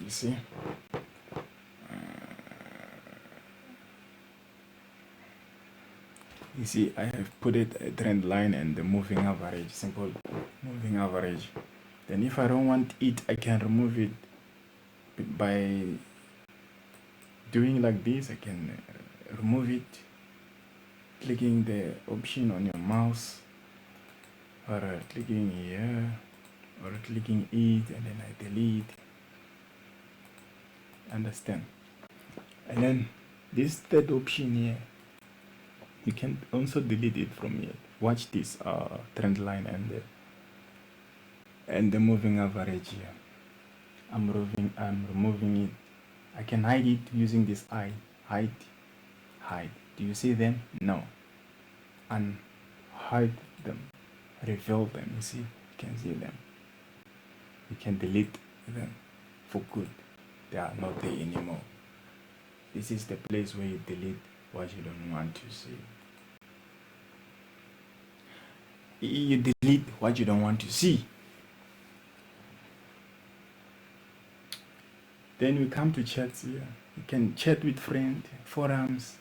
you see. You see, I have put it a trend line and the moving average, simple moving average. Then if I don't want it, I can remove it by doing like this. I can remove it, clicking the option on your mouse, or clicking here, or clicking it, and then I delete. Understand? And then this third option here, you can also delete it from here. Watch this trend line and the moving average here. I'm removing it. I can hide it using this eye. Hide. Do you see them? No. And hide them. Reveal them. You see? You can see them. You can delete them for good. They are not there anymore. This is the place where you delete what you don't want to see. You delete what you don't want to see. Then we come to chats here. You can chat with friends, forums,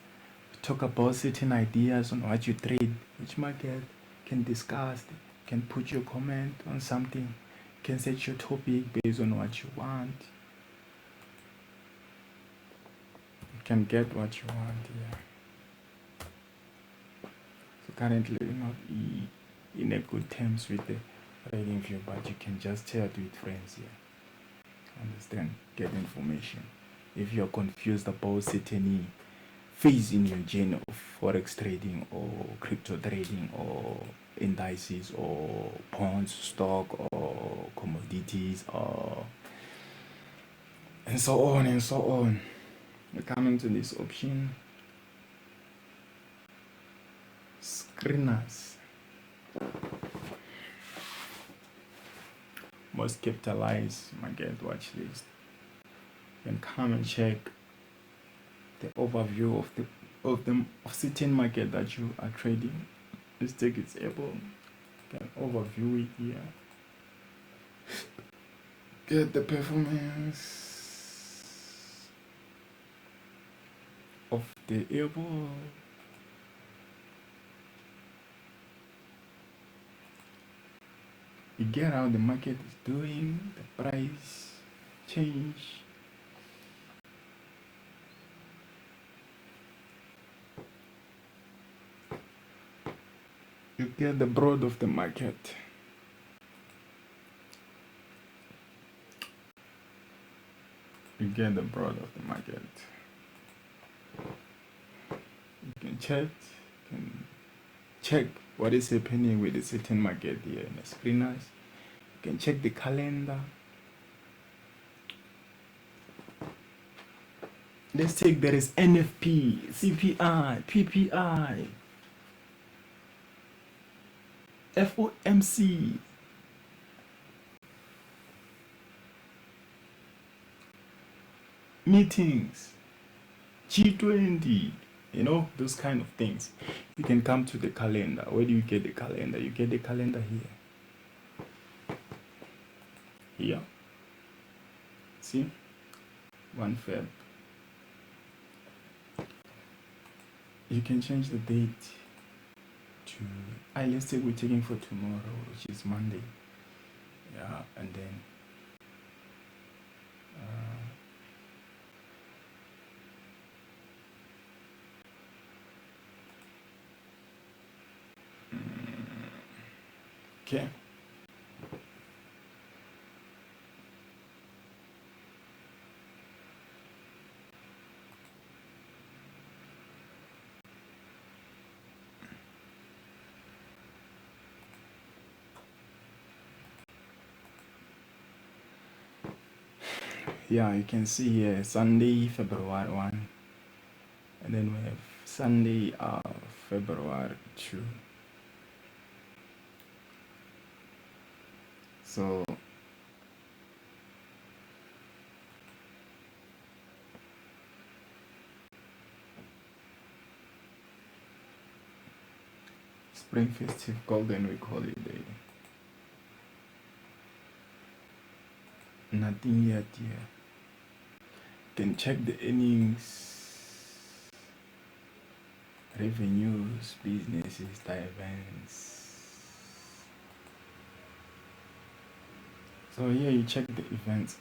talk about certain ideas on what you trade, which market, can discuss, can put your comment on something, you can set your topic based on what you want. You can get what you want here. So currently we're not in a good terms with the Tradingview, but you can just chat with friends here. Understand? Get information. If you're confused about certain phase in your journey of forex trading or crypto trading or indices or bonds, stock or commodities or and so on. We come into this option, screeners. Most capitalized market watch list. You can come and check the overview of certain market that you are trading. Let's take example. You can overview it here. Get the performance of the able. You get how the market is doing, the price change. You get the broad of the market. You get the broad of the market. You can check what is happening with the certain market here in the screeners. You can check the calendar. Let's take there is NFP, CPI, PPI, FOMC. Meetings, G20, those kind of things. You can come to the calendar. Where do you get the calendar? You get the calendar here. Here. See? 1 Feb. You can change the date to, let's say we're taking for tomorrow, which is Monday. Yeah, and then okay. Yeah, you can see here Sunday, February 1, and then we have Sunday, February 2. So Spring Festive Golden Week holiday. Nothing yet here. Can check the earnings, revenues, businesses, the events. So here you check the events.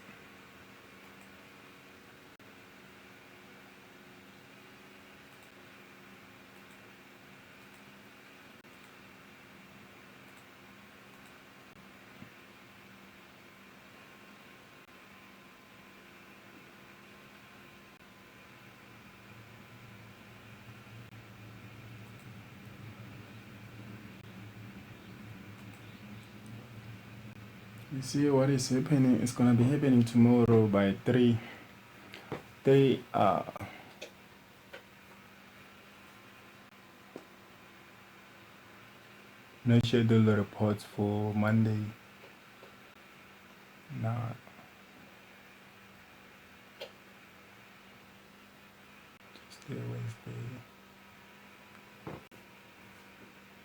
You see what is happening? It's gonna be happening tomorrow by 3. No schedule reports for Monday. Nah. Tuesday, Wednesday.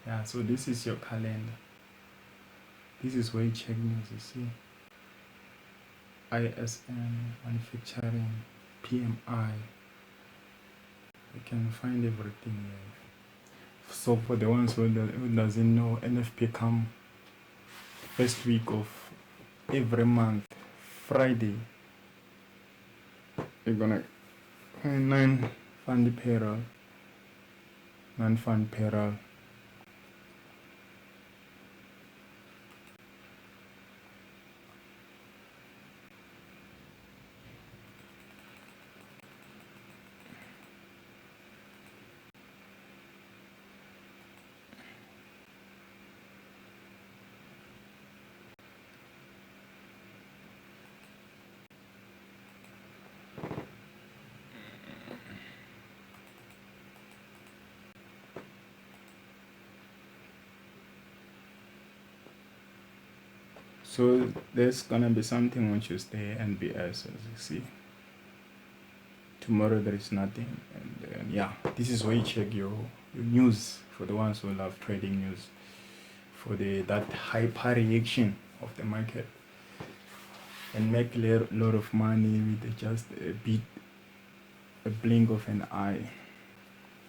Yeah, so this is your calendar. This is where you check news, you see. ISM, manufacturing, PMI. You can find everything here. So for the ones who doesn't know, NFP come first week of every month, Friday. You're gonna find non-fund payroll. So there's gonna be something on Tuesday, NBS, as you see. Tomorrow there is nothing, and then, yeah, this is where you check your news for the ones who love trading news, for that hyper reaction of the market, and make a lot of money with just a blink of an eye,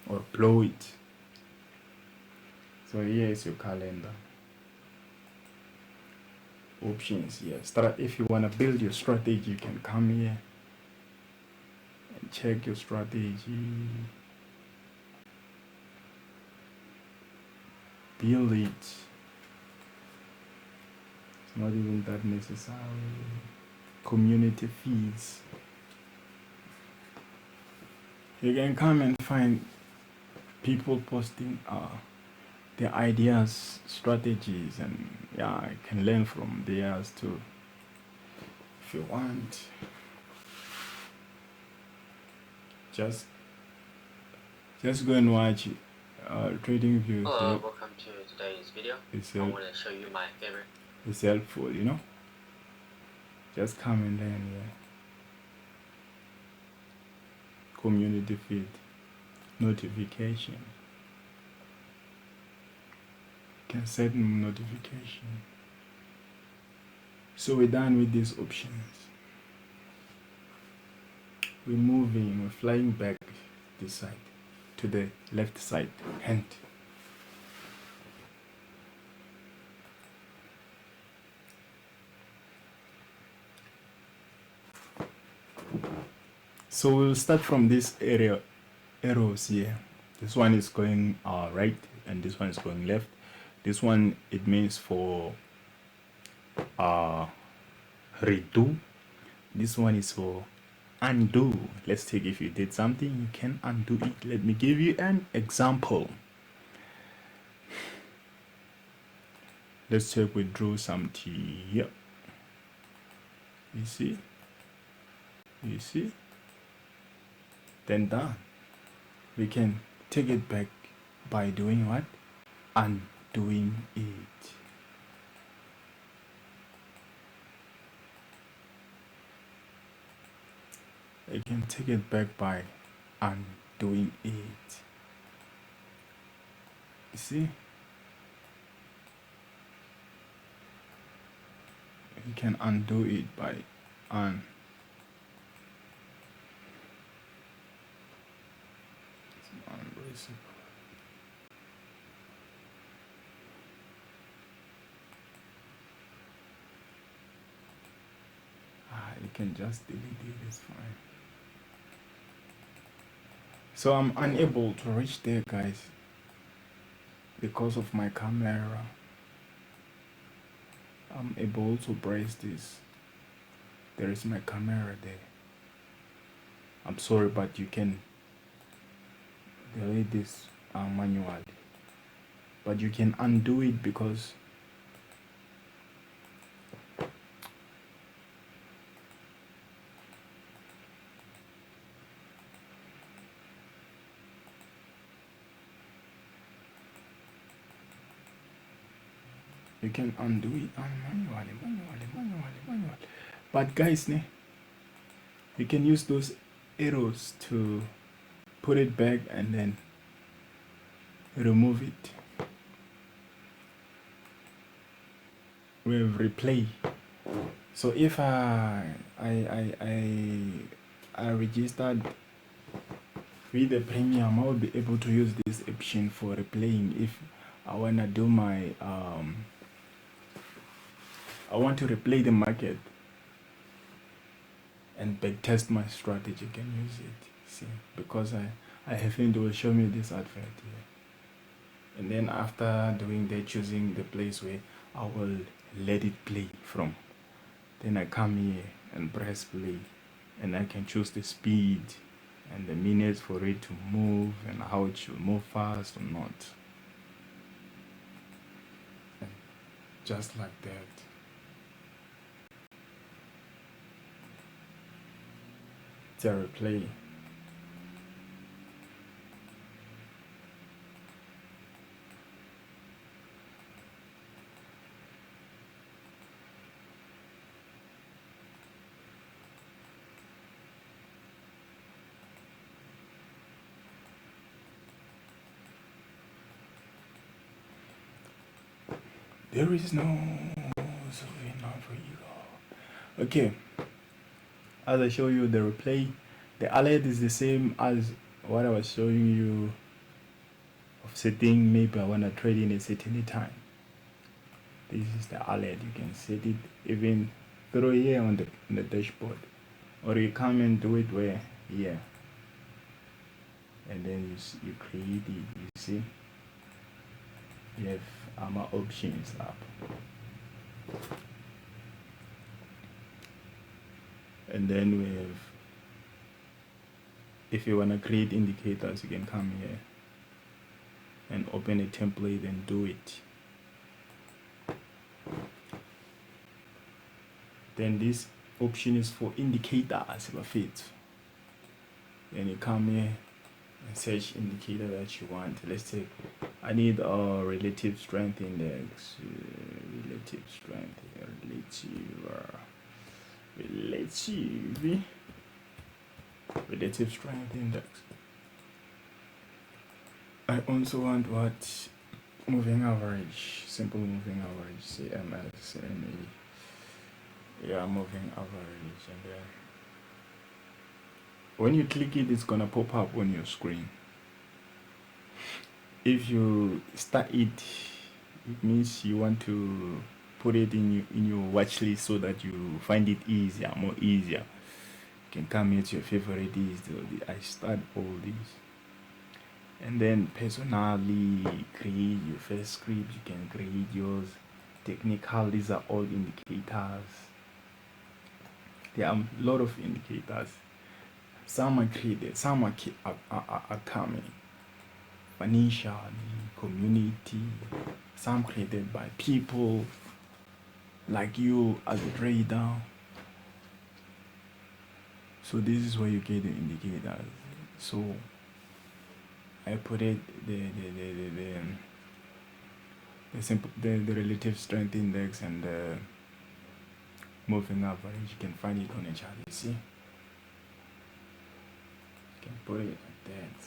or blow it. So here is your calendar. Options here. If you want to build your strategy, you can come here and check your strategy, build it. It's not even that necessary. Community feeds. You can come and find people posting their ideas, strategies, and yeah, you can learn from theirs too if you want. just go and watch Tradingview. Hello, welcome to today's video. I want to show you my favorite. It's helpful, you know. Just come and then community feed notification. You can set notification. So we're done with these options. We're moving, we're flying back this side to the left side hand. So we'll start from this area arrows here. This one is going right and this one is going left. This one, it means for redo. This one is for undo. Let's take, if you did something, you can undo it. Let me give you an example. Let's check, we drew something here. You see? Then done. We can take it back by doing what? Undoing it. I can take it back by undoing it. You see? You can undo it by you can just delete it, it's fine. So I'm unable to reach there, guys, because of my camera. I'm able to brace this. There is my camera there. I'm sorry, but you can delete this manually, but you can undo it because you can undo it manually. But guys, you can use those arrows to put it back and then remove it. We have replay. So if I registered with the premium, I will be able to use this option for replaying. If I wanna do my I want to replay the market and backtest my strategy, can use it. See, because I haven't, will show me this advert here. And then after doing that, choosing the place where I will let it play from. Then I come here and press play, and I can choose the speed and the minutes for it to move and how it should move fast or not. And just like that. It's a replay. There is no solution for you. Okay, as I show you the replay, the alert is the same as what I was showing you of setting. Maybe I want to trade in a certain time. This is the alert. You can set it even through here on the dashboard, or you come and do it where here, and then you create it. You see, you have my options up, and then we have, if you want to create indicators, you can come here and open a template and do it. Then this option is for indicators. Then you come here and search indicator that you want. Let's say I need a relative strength index. Relative strength. Relative strength index. I also want what? Moving average. Simple moving average. CMS. Yeah, moving average. And then when you click it, it's gonna pop up on your screen. If you start it, it means you want to put it in your watch list so that you find it more easier. You can come here to your favorite I start all these, and then personally create your first script. You can create yours. Technical, these are all indicators. There are a lot of indicators. Some are created, some are coming. Financial, community, some created by people like you as a trader. So this is where you get the indicators. So I put it the relative strength index and the moving average. You can find it on a chart. You see, you can put it like that.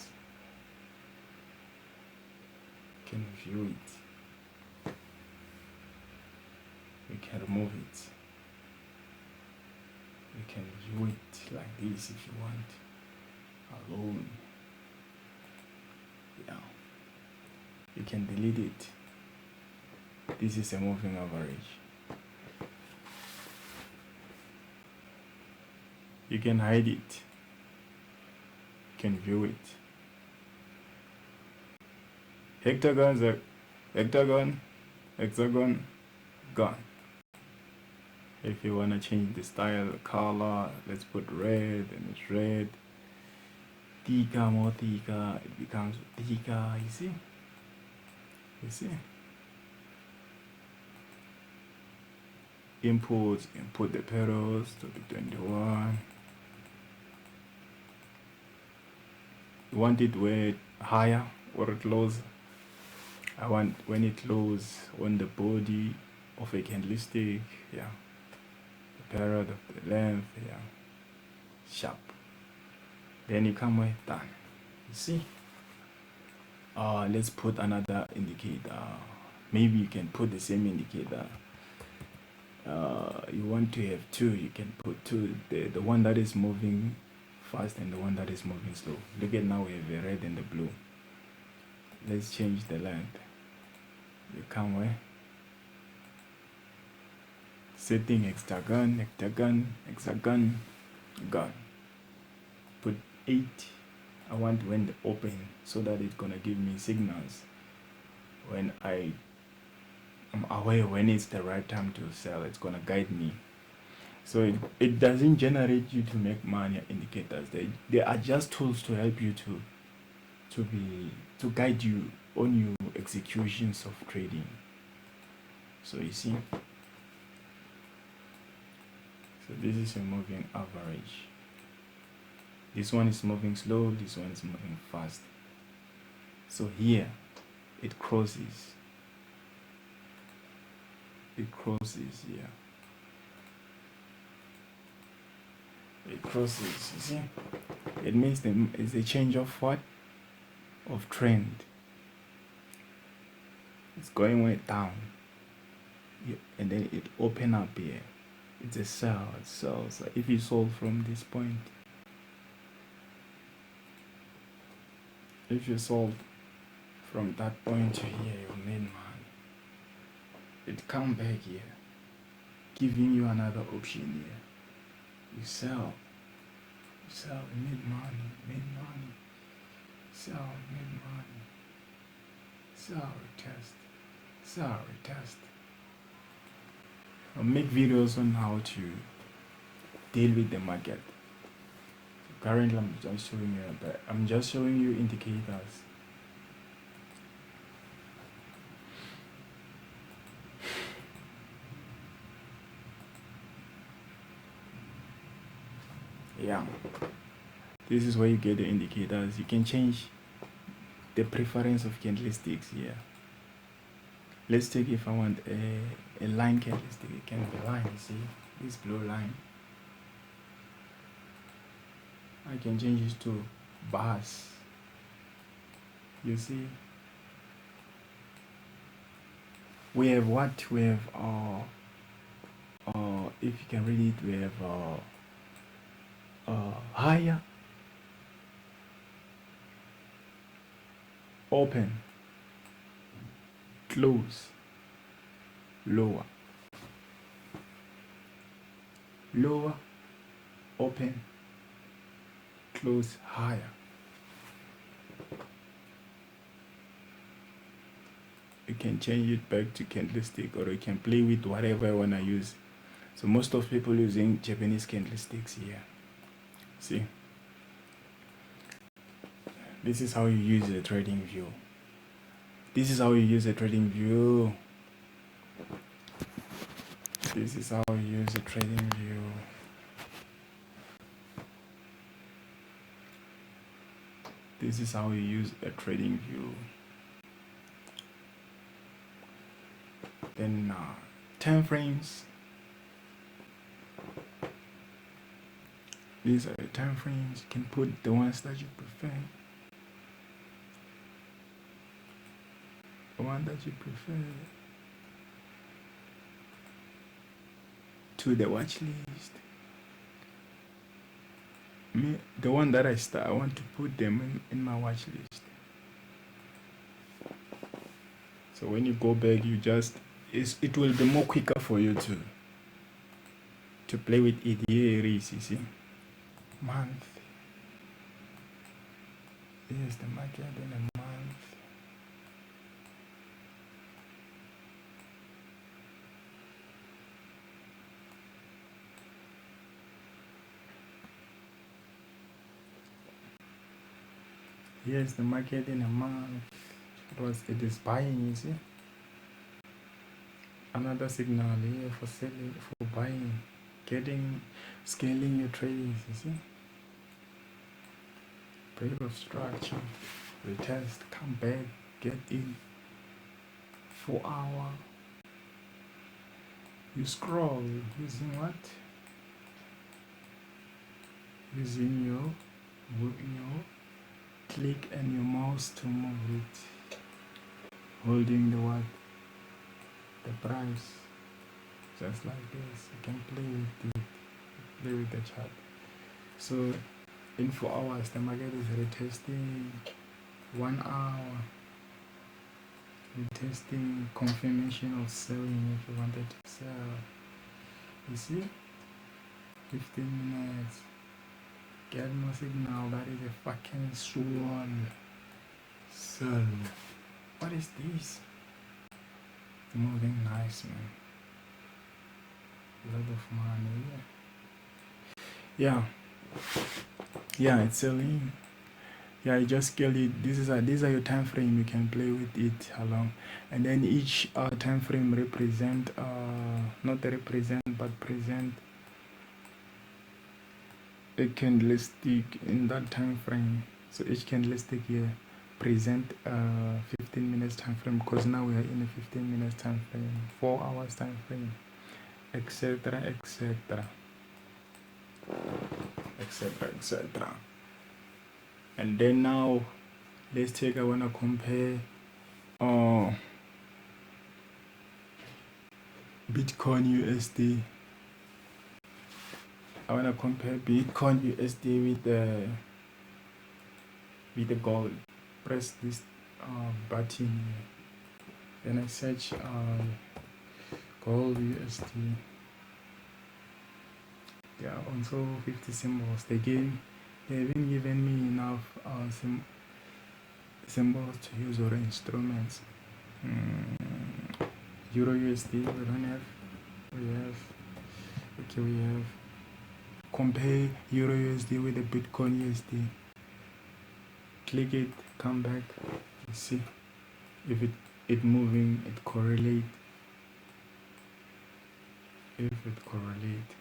You can view it. You can remove it. You can view it like this if you want, alone. Yeah. You can delete it. This is a moving average. You can hide it. You can view it. Hexagon, gone. If you want to change the style, the color, let's put red, and it's red. Thicker, more thicker, it becomes thicker. You see? You see? Input the pedals to the 21. You want it where higher or it lows? I want when it lows on the body of a candlestick, yeah. The period of the length, yeah. Sharp. Then you come with done. You see? Let's put another indicator. Maybe you can put the same indicator. You want to have two, you can put two. The one that is moving fast and the one that is moving slow. Look at now we have the red and the blue. Let's change the length. You come where? Setting hexagon, gone. Put 8. I want when they open so that it's gonna give me signals when I'm aware when it's the right time to sell. It's gonna guide me. So it doesn't generate you to make money indicators. They are just tools to help you to guide you on your executions of trading. So you see, so this is a moving average. This one is moving slow, this one is moving fast. So here it crosses. It crosses here. It crosses, you see? It means it's a change of what? Of trend. It's going way down. And then it open up here. It's a sell, it sells. If you sold from this point, if you sold from that point to here, you made money. It come back here, giving you another option here. You sell, you made money, sell, made money, sell, retest. I'll make videos on how to deal with the market. So currently I'm just showing you indicators. Yeah. This is where you get the indicators. You can change the preference of candlesticks here. Let's take if I want a line candlestick. It can be line, you see this blue line. I can change it to bars. You see, we have what? We have if you can read it, we have higher, open, close, lower, lower, open, close, higher. You can change it back to candlestick, or you can play with whatever I want to use. So most of people using Japanese candlesticks here. See, this is how you use a Tradingview. This is how you use a Tradingview. This is how you use a Tradingview. This is how you use a Tradingview. Then 10 frames. These are the time frames. You can put the ones that you prefer. The one that you prefer to the watch list. The one that I want to put them in my watch list. So when you go back, you just it will be more quicker for you to play with it. Here it is, you see. Month. Here's the market in a month. Here's the market in a month. It is buying, you see. Another signal here for selling, for buying, scaling your trades, you see. Break of structure, retest, come back, get in. 4 hour. You scroll using what? Using your click and your mouse to move it. Holding the what? The price. Just like this. You can play with the chart. So in 4 hours the market is retesting. 1 hour. Retesting, confirmation of selling if you wanted to sell. You see? 15 minutes. Get no signal. That is a fucking swan. Sell. What is this? It's moving nice, man. A lot of money. Yeah, it's selling. Yeah, you just scale it. These are your time frame. You can play with it along, and then each time frame represent present a candlestick in that time frame. So each candlestick here present 15 minutes time frame, because now we are in a 15 minutes time frame, 4 hours time frame, etc. And then now let's take, I want to compare Bitcoin USD. I want to compare Bitcoin USD with the gold. Press this button here. Then I search gold USD. There are also 50 symbols. They haven't given me enough symbols to use or instruments. Euro USD we don't have. We have compare Euro USD with the Bitcoin USD. Click it, come back, you see if it moving, it correlate. If it correlate,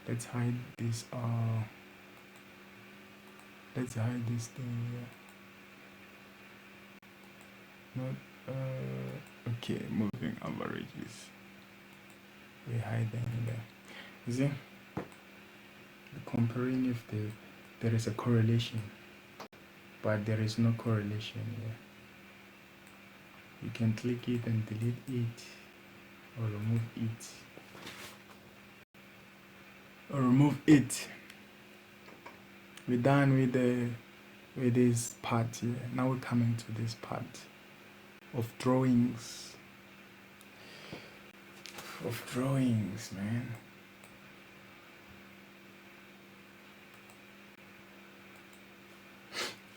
let's hide this Let's hide this thing here. Not okay, moving averages. We hide them there. You see? Comparing if there is a correlation, but there is no correlation here. You can click it and delete it, or remove it, We're done with this part here. Now we're coming to this part of drawings. Man.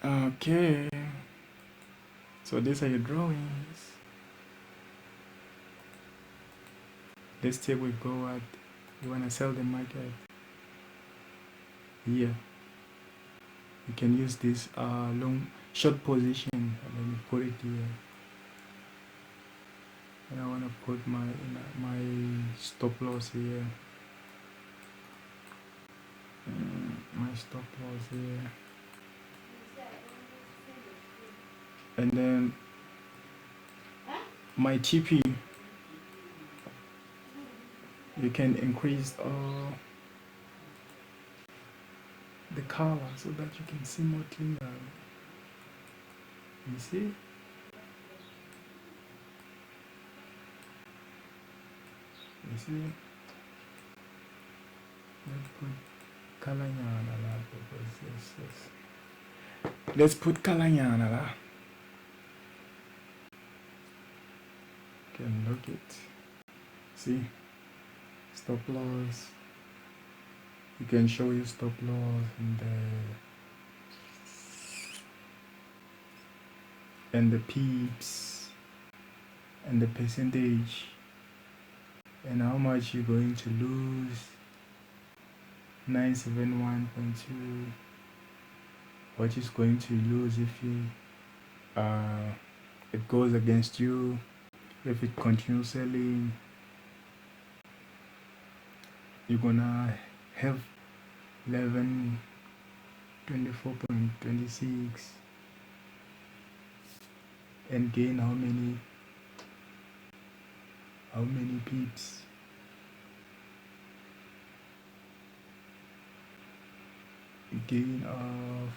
Okay, so these are your drawings. Let's say we go at, you want to sell the market here. You can use this short position, and then you put it here. And I want to put my stop loss here. My stop loss here. And then my TP, you can increase the color so that you can see more clear. You see? Let's put color nyana because yes. Let's put color nyana la. Can look it. See? Stop loss. You can show your stop loss and the peeps and the percentage and how much you're going to lose. 971.2. What is going to lose if you it goes against you, if it continues selling. You're gonna have 1124.26 and gain how many pips? Gain of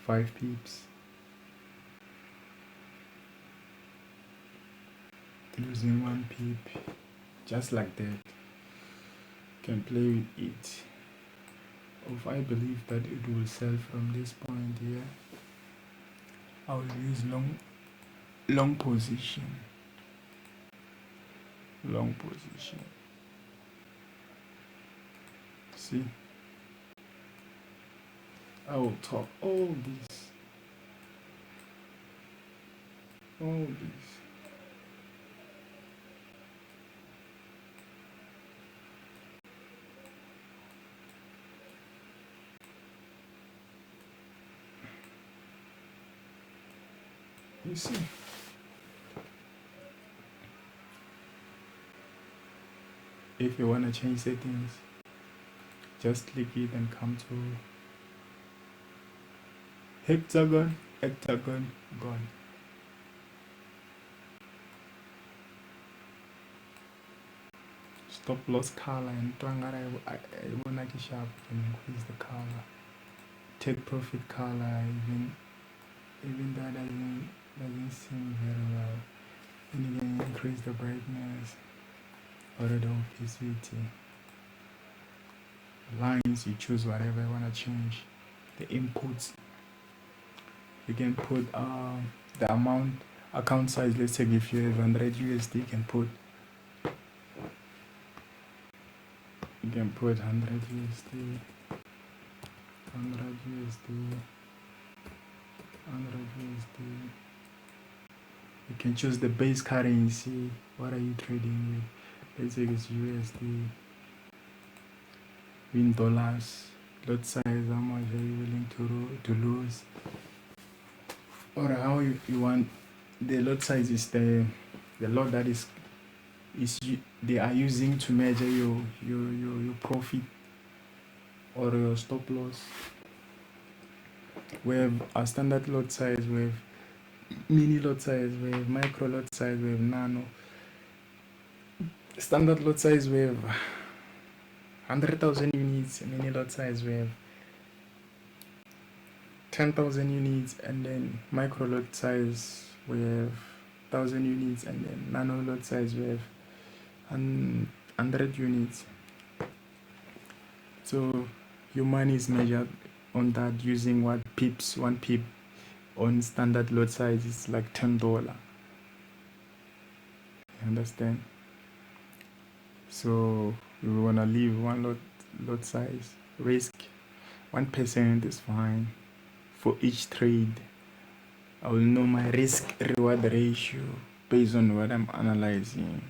5 pips, losing 1 pip, just like that. Can play with it. If I believe that it will sell from this point here, I will use long position. See, I will talk all this. You see, if you want to change settings, just click it and come to hexagon, gone. Stop loss color and I want like sharp and increase the color. Take profit color, even that doesn't seem very well. And you can increase the brightness or the opacity. Lines, you choose whatever you want to change. The inputs, you can put the amount, account size. Let's say if you have 100 USD, you can put 100 USD, 100 USD. You can choose the base currency. What are you trading with? Let's say it's USD. In dollars. Lot size, how much are you willing to lose? Or how you want the lot size is the lot that is they are using to measure your profit or your stop loss. We have a standard lot size, we have mini lot size, we have micro lot size, we have nano. Standard lot size, we have 100,000 units. Mini lot size, we have 10,000 units, and then micro lot size, we have 1,000 units, and then nano lot size, we have 100 units. So your money is measured on that using what pips. 1 pip on standard lot size is like $10. You understand? So we wanna leave one lot size risk. 1% is fine for each trade. I will know my risk reward ratio based on what I'm analyzing.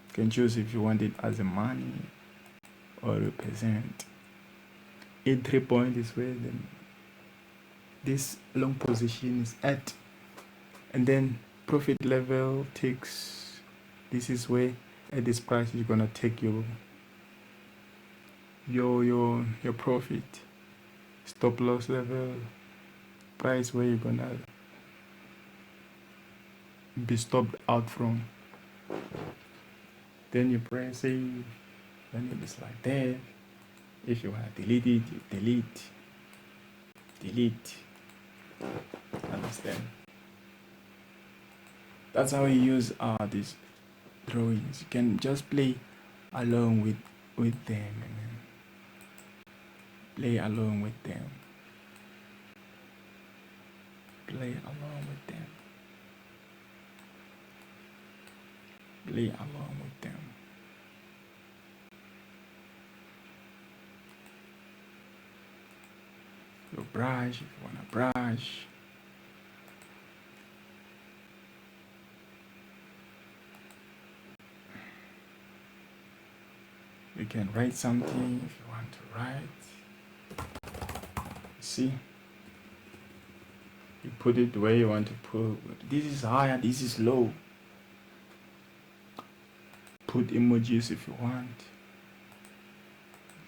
You can choose if you want it as a money or a percent. 83 point is where this long position is at, and then profit level takes, this is where at this price you're gonna take your profit. Stop loss level, price where you're gonna be stopped out from. Then you press save, then it is like that. If you want to delete it, you delete. Understand? That's how you use these drawings. You can just play along with them, and play along with them. Play along with them. Play along with them. Your brush, if you want to brush. You can write something if you want to write. See? You put it where you want to put. This is higher, this is low. Put emojis if you want.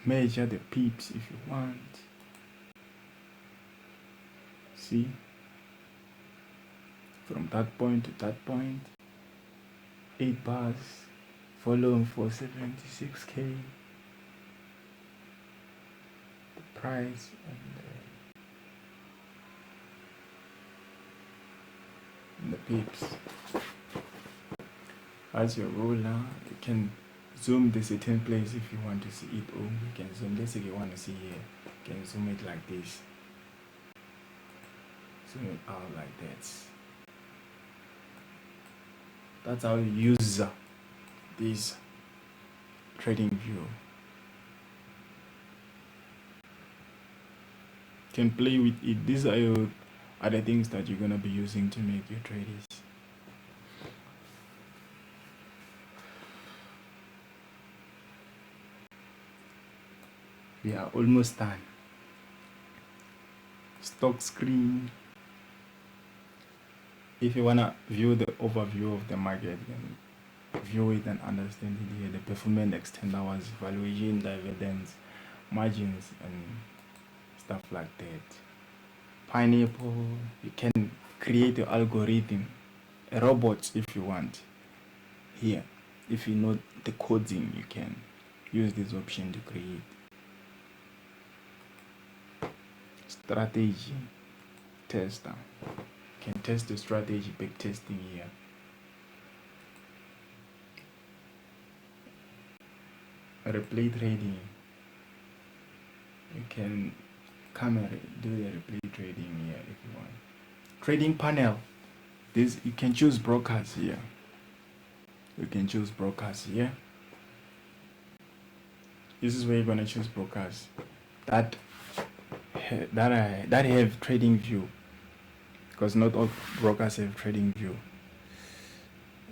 Measure the pips if you want. See? From that point to that point. 8 bars. Following for 76k. The price and the pips. As your ruler, you can zoom the certain place if you want to see it, or you can zoom. Let's say you want to see here, you can zoom it like this. Zoom it out like that. That's how you use this Tradingview. You can play with it. These are your other things that you're gonna be using to make your trades. We are almost done. Stock screen. If you wanna view the overview of the market, then view it and understand it here. The performance, extend hours, valuation, dividends, margins, and stuff like that. Pineapple, you can create an algorithm, a robot if you want. Here, if you know the coding, you can use this option to create. Strategy tester. You can test the strategy, back testing here. Replay trading. You can come and do the replay trading here if you want. Trading panel. This you can choose brokers here. You can choose brokers here. This is where you're gonna choose brokers that have Tradingview, because not all brokers have Tradingview.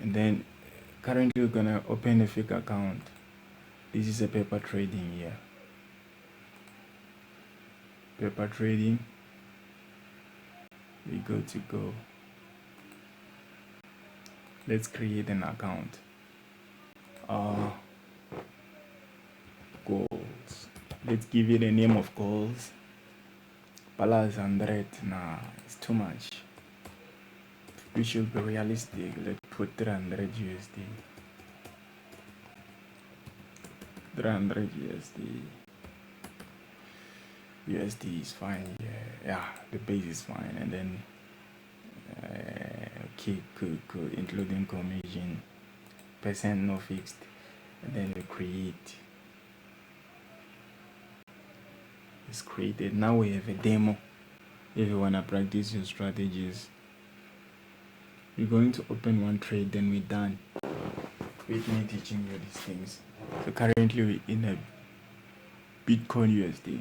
And then currently we're gonna open a fake account. This is a paper trading here. Paper trading. We go to go. Let's create an account. Goals. Let's give it a name of goals. Balance 100, nah, it's too much. We should be realistic. Let's put 300 USD. 300 USD. USD is fine. Yeah, the base is fine, and then okay, cool, including commission, percent no fixed, and then we create. It's created. Now we have a demo. If you wanna practice your strategies, you're going to open one trade, then we're done with me teaching you these things. So currently we're in a Bitcoin USD.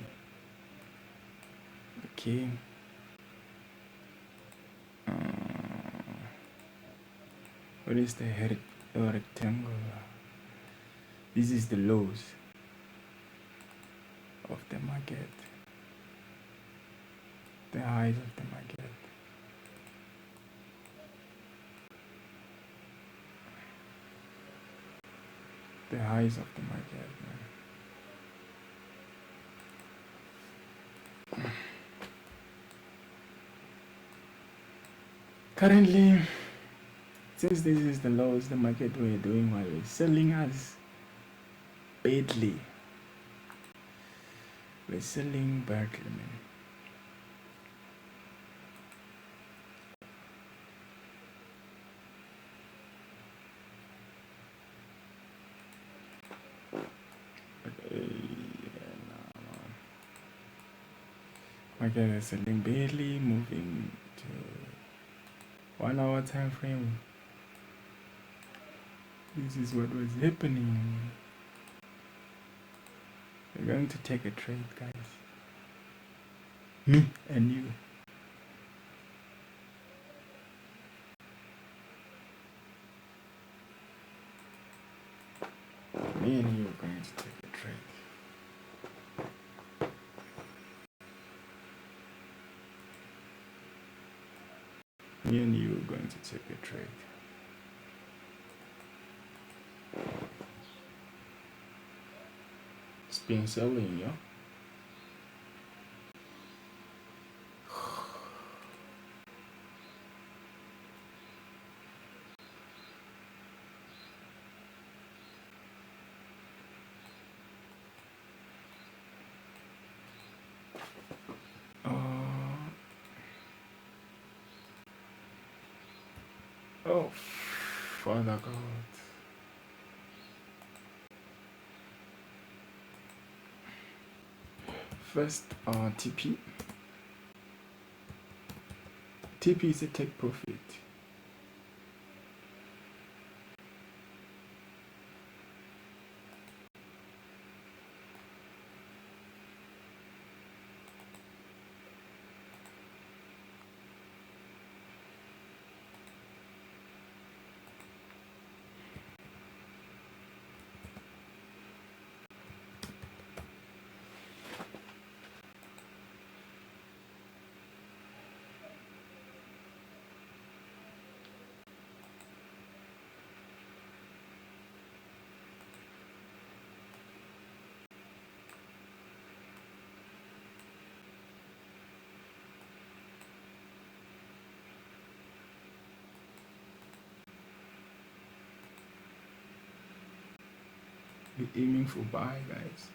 Okay. What is the rectangle? This is the lows of the market, the highs of the market. The highs of the market, man. Currently, since this is the lows, the market we're doing well, is selling us badly. We're selling badly, man. Market is selling badly, moving to 1 hour time frame. This is what was happening. We're going to take a trade, guys. Me and you. Me and you are going to take a trade. Me and you are going to take a trade. It's been selling, yeah? Oh, Father God. First, TP. TP is a take profit. We're aiming for buy, guys.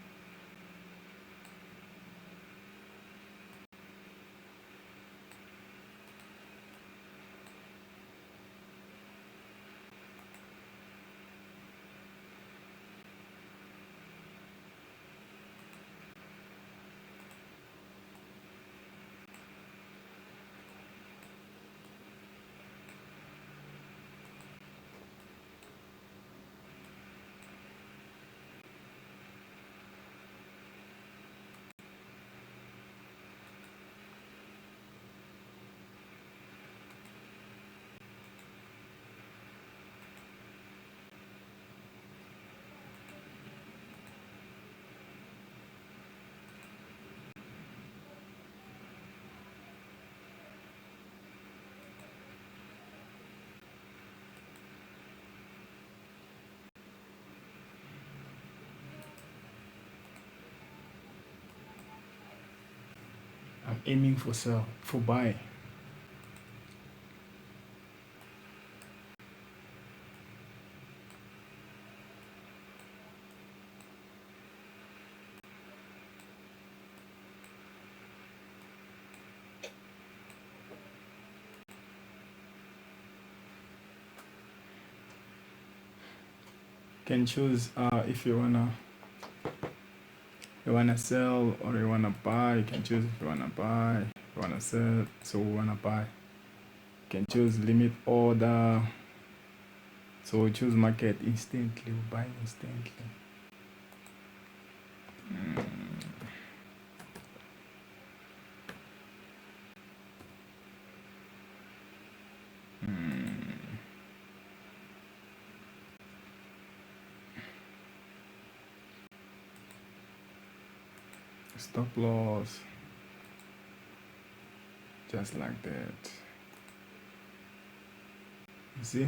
I'm aiming for sell, for buy. Can choose if you wanna sell or you wanna buy. You can choose if you wanna buy, if you wanna sell. So we wanna buy. You can choose limit order. So we choose market instantly. We buy instantly. Stop loss. Just like that. You see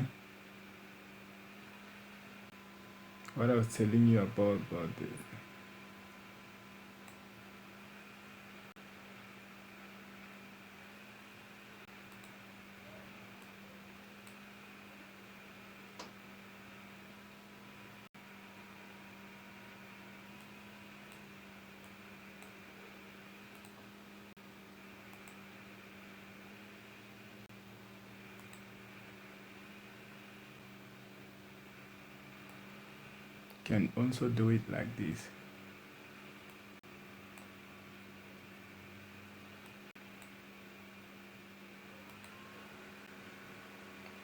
what I was telling you about the can also do it like this.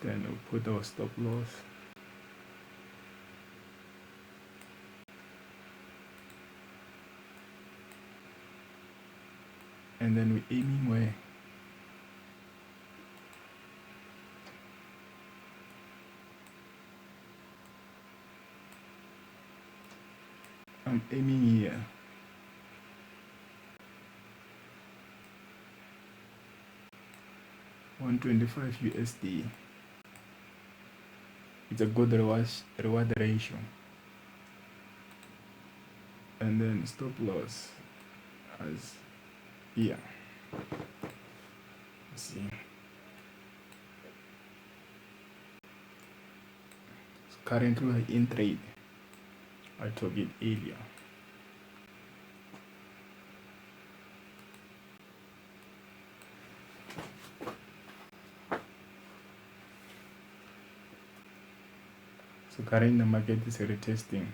Then we'll put our stop loss. And then we're aiming where? I'm aiming here. $125 USD. It's a good reward ratio. And then stop loss as here. See. So currently we're in trade. I took it earlier. So currently the market is retesting.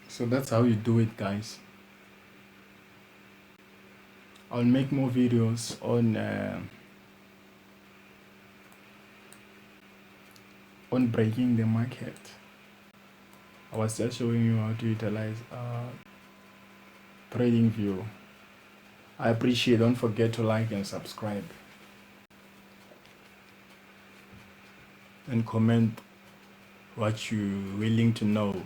So that's how you do it, guys. I'll make more videos on breaking the market. I was just showing you how to utilize Tradingview. I appreciate. Don't forget to like and subscribe, and comment what you're willing to know.